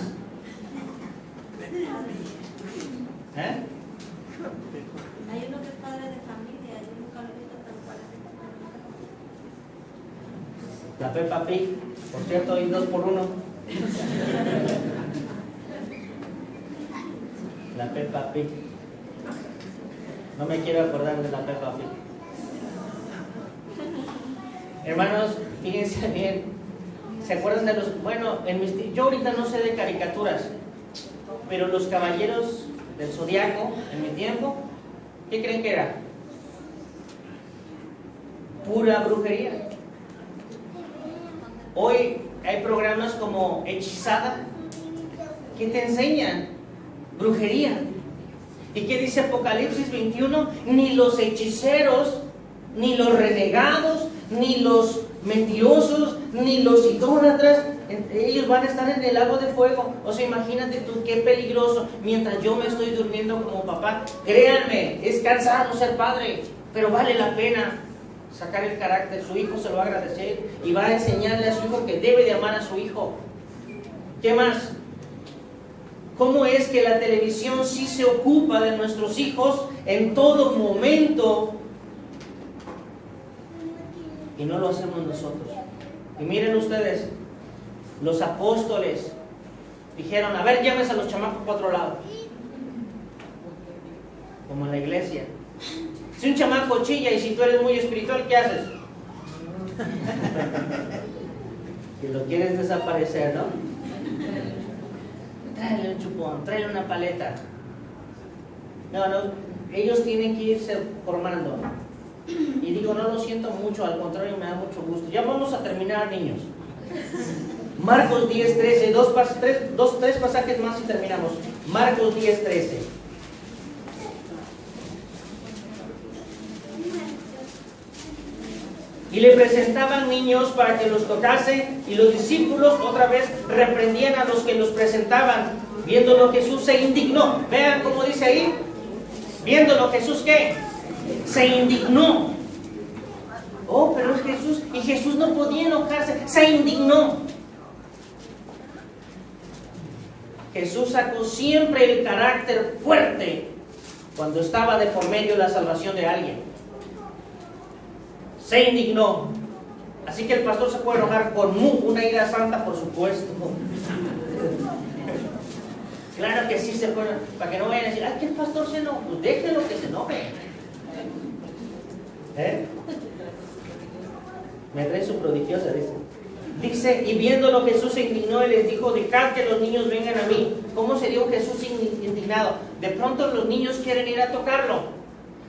¿Eh? Hay uno que es padre de familia, yo nunca lo he visto tan cual. La Peppa Pig, por cierto, hay 2 por 1. La Peppa Pig. No me quiero acordar de la Peppa Pig. Hermanos, fíjense bien. ¿Se acuerdan de los...? Bueno, yo ahorita no sé de caricaturas, pero los caballeros del Zodiaco, en mi tiempo, ¿qué creen que era? Pura brujería. Hoy hay programas como Hechizada que te enseñan brujería. ¿Y qué dice Apocalipsis 21? Ni los hechiceros, ni los renegados, ni los mentirosos, ni los idólatras, ellos van a estar en el lago de fuego. O sea, imagínate tú qué peligroso. Mientras yo me estoy durmiendo como papá, créanme, es cansado ser padre, pero vale la pena sacar el carácter. Su hijo se lo va a agradecer y va a enseñarle a su hijo que debe de amar a su hijo. ¿Qué más? ¿Cómo es que la televisión sí se ocupa de nuestros hijos en todo momento y no lo hacemos nosotros? Y miren ustedes, los apóstoles dijeron, a ver, llévense a los chamacos para otro lado. Como en la iglesia. Si un chamaco chilla y si tú eres muy espiritual, ¿qué haces? Que lo quieres desaparecer, ¿no? Tráele un chupón, tráele una paleta. No, ellos tienen que irse formando. Y digo, no lo siento mucho, al contrario, me da mucho gusto. Ya vamos a terminar, niños. Marcos 10:13, tres pasajes más y terminamos. Marcos 10:13. Y le presentaban niños para que los tocase, y los discípulos otra vez reprendían a los que los presentaban. Viéndolo Jesús se indignó. Vean cómo dice ahí. Viéndolo Jesús, ¿qué? Se indignó. Oh, pero es Jesús, y Jesús no podía enojarse, se indignó. Jesús sacó siempre el carácter fuerte cuando estaba de por medio la salvación de alguien. Se indignó. Así que el pastor se puede enojar con una ira santa, por supuesto. Claro que sí se puede, para que no vayan a decir, ay, que el pastor se enoja. Pues déjelo que se enoje. Me trae su prodigiosa, dice, y viéndolo Jesús se indignó y les dijo, dejad que los niños vengan a mí. ¿Cómo sería un Jesús indignado? De pronto los niños quieren ir a tocarlo.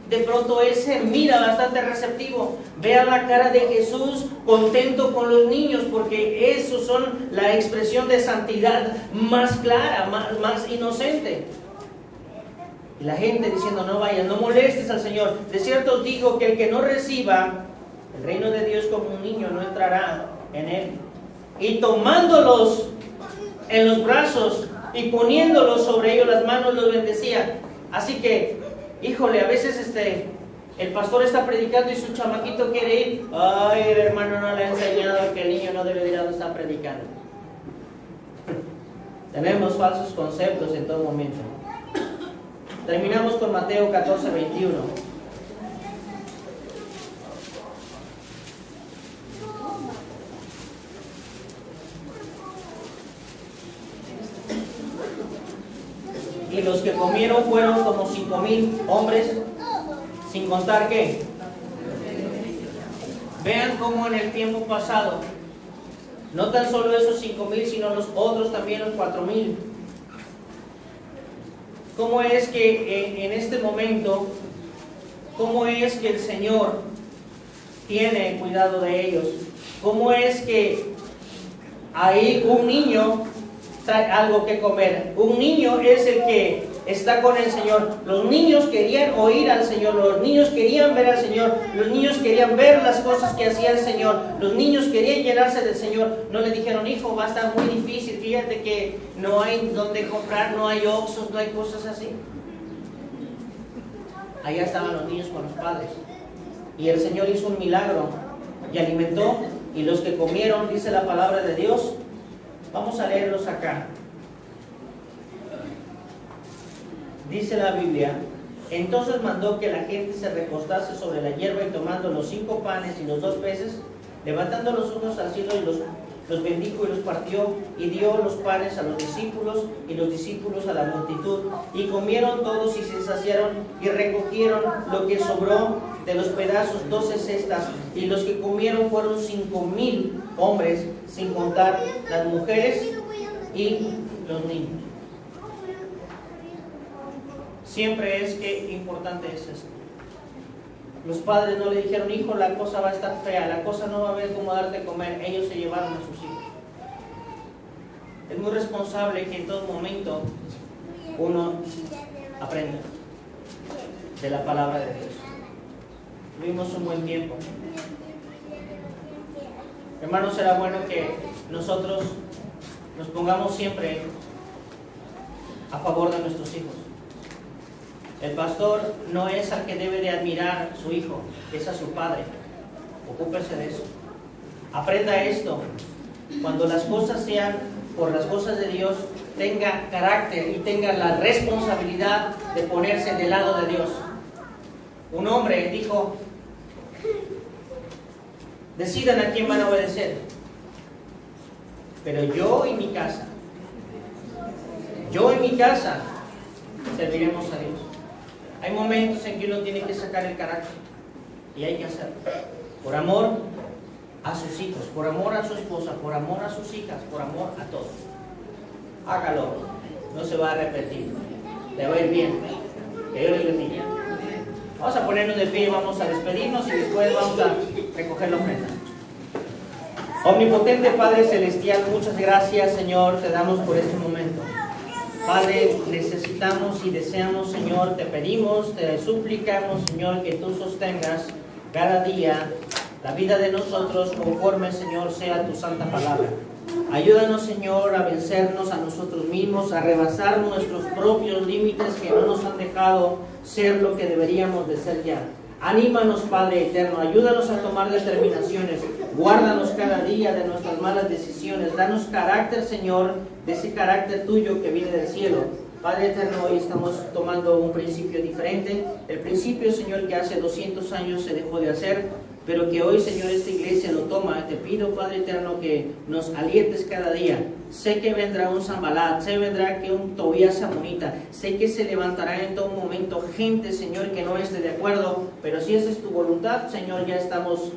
De pronto él se mira bastante receptivo. Vea la cara de Jesús contento con los niños, porque esos son la expresión de santidad más clara, más inocente. Y la gente diciendo, no vayas, no molestes al Señor. De cierto os digo que el que no reciba el reino de Dios como un niño no entrará en él. Y tomándolos en los brazos y poniéndolos sobre ellos las manos, los bendecía. Así que, híjole, a veces el pastor está predicando y su chamaquito quiere ir. Ay, el hermano no le ha enseñado que el niño no debe ir a donde está predicando. Tenemos falsos conceptos en todo momento. Terminamos con Mateo 14:21. Y los que comieron fueron como 5,000 hombres, sin contar ¿qué? Vean cómo en el tiempo pasado, no tan solo esos 5,000, sino los otros también, los 4,000. ¿Cómo es que en este momento, cómo es que el Señor tiene cuidado de ellos? ¿Cómo es que ahí un niño trae algo que comer? Un niño es el que está con el Señor. Los niños querían oír al Señor, los niños querían ver al Señor, los niños querían ver las cosas que hacía el Señor, los niños querían llenarse del Señor. No le dijeron, hijo, va a estar muy difícil, fíjate que no hay donde comprar, no hay Oxxos, no hay cosas así. Allá estaban los niños con los padres. Y el Señor hizo un milagro y alimentó, y los que comieron, dice la palabra de Dios, vamos a leerlos acá. Dice la Biblia, entonces mandó que la gente se recostase sobre la hierba y tomando los 5 panes y los 2 peces, levantando los ojos al cielo y los bendijo y los partió y dio los panes a los discípulos y los discípulos a la multitud, y comieron todos y se saciaron y recogieron lo que sobró de los pedazos, 12 cestas, y los que comieron fueron 5,000 hombres, sin contar las mujeres y los niños. Siempre es que importante es esto. Los padres no le dijeron, hijo, la cosa va a estar fea, la cosa no va a haber cómo darte de comer. Ellos se llevaron a sus hijos. Es muy responsable que en todo momento uno aprenda de la palabra de Dios. Tuvimos un buen tiempo. Hermanos, será bueno que nosotros nos pongamos siempre a favor de nuestros hijos. El pastor no es al que debe de admirar su hijo, es a su padre. Ocúpese de eso. Aprenda esto. Cuando las cosas sean por las cosas de Dios, tenga carácter y tenga la responsabilidad de ponerse del lado de Dios. Un hombre dijo, decidan a quién van a obedecer, pero yo y mi casa serviremos a Dios. Hay momentos en que uno tiene que sacar el carácter y hay que hacerlo por amor a sus hijos, por amor a su esposa, por amor a sus hijas, por amor a todos. Hágalo, no se va a repetir, le va a ir bien. Que Dios les bendiga. Vamos a ponernos de pie, vamos a despedirnos y después vamos a recoger la ofrenda. Omnipotente Padre Celestial, muchas gracias, Señor, te damos por este momento. Padre, necesitamos y deseamos, Señor, te pedimos, te suplicamos, Señor, que tú sostengas cada día la vida de nosotros conforme, Señor, sea tu santa palabra. Ayúdanos, Señor, a vencernos a nosotros mismos, a rebasar nuestros propios límites que no nos han dejado ser lo que deberíamos de ser ya. Anímanos, Padre eterno, ayúdanos a tomar determinaciones, guárdanos cada día de nuestras malas decisiones, danos carácter, Señor, de ese carácter tuyo que viene del cielo. Padre eterno, hoy estamos tomando un principio diferente, el principio, Señor, que hace 200 años se dejó de hacer, pero que hoy, Señor, esta iglesia lo toma. Te pido, Padre eterno, que nos alientes cada día. Sé que vendrá un Zambalat, sé que vendrá que un Tobías amonita, sé que se levantará en todo momento gente, Señor, que no esté de acuerdo, pero si esa es tu voluntad, Señor, ya estamos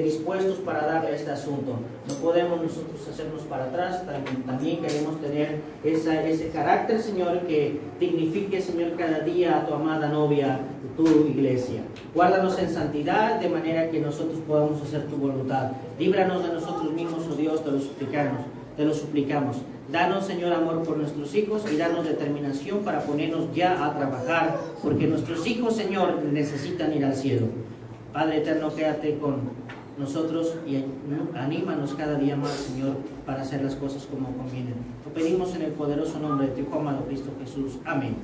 dispuestos para darle a este asunto. No podemos nosotros hacernos para atrás, también queremos tener ese carácter, Señor, que dignifique, Señor, cada día a tu amada novia, tu iglesia. Guárdanos en santidad, de manera que nosotros podamos hacer tu voluntad. Líbranos de nosotros mismos, oh Dios, te lo suplicamos. Danos, Señor, amor por nuestros hijos y danos determinación para ponernos ya a trabajar, porque nuestros hijos, Señor, necesitan ir al cielo. Padre eterno, quédate con nosotros y anímanos cada día más, Señor, para hacer las cosas como convienen. Lo pedimos en el poderoso nombre de tu Hijo amado Cristo Jesús. Amén.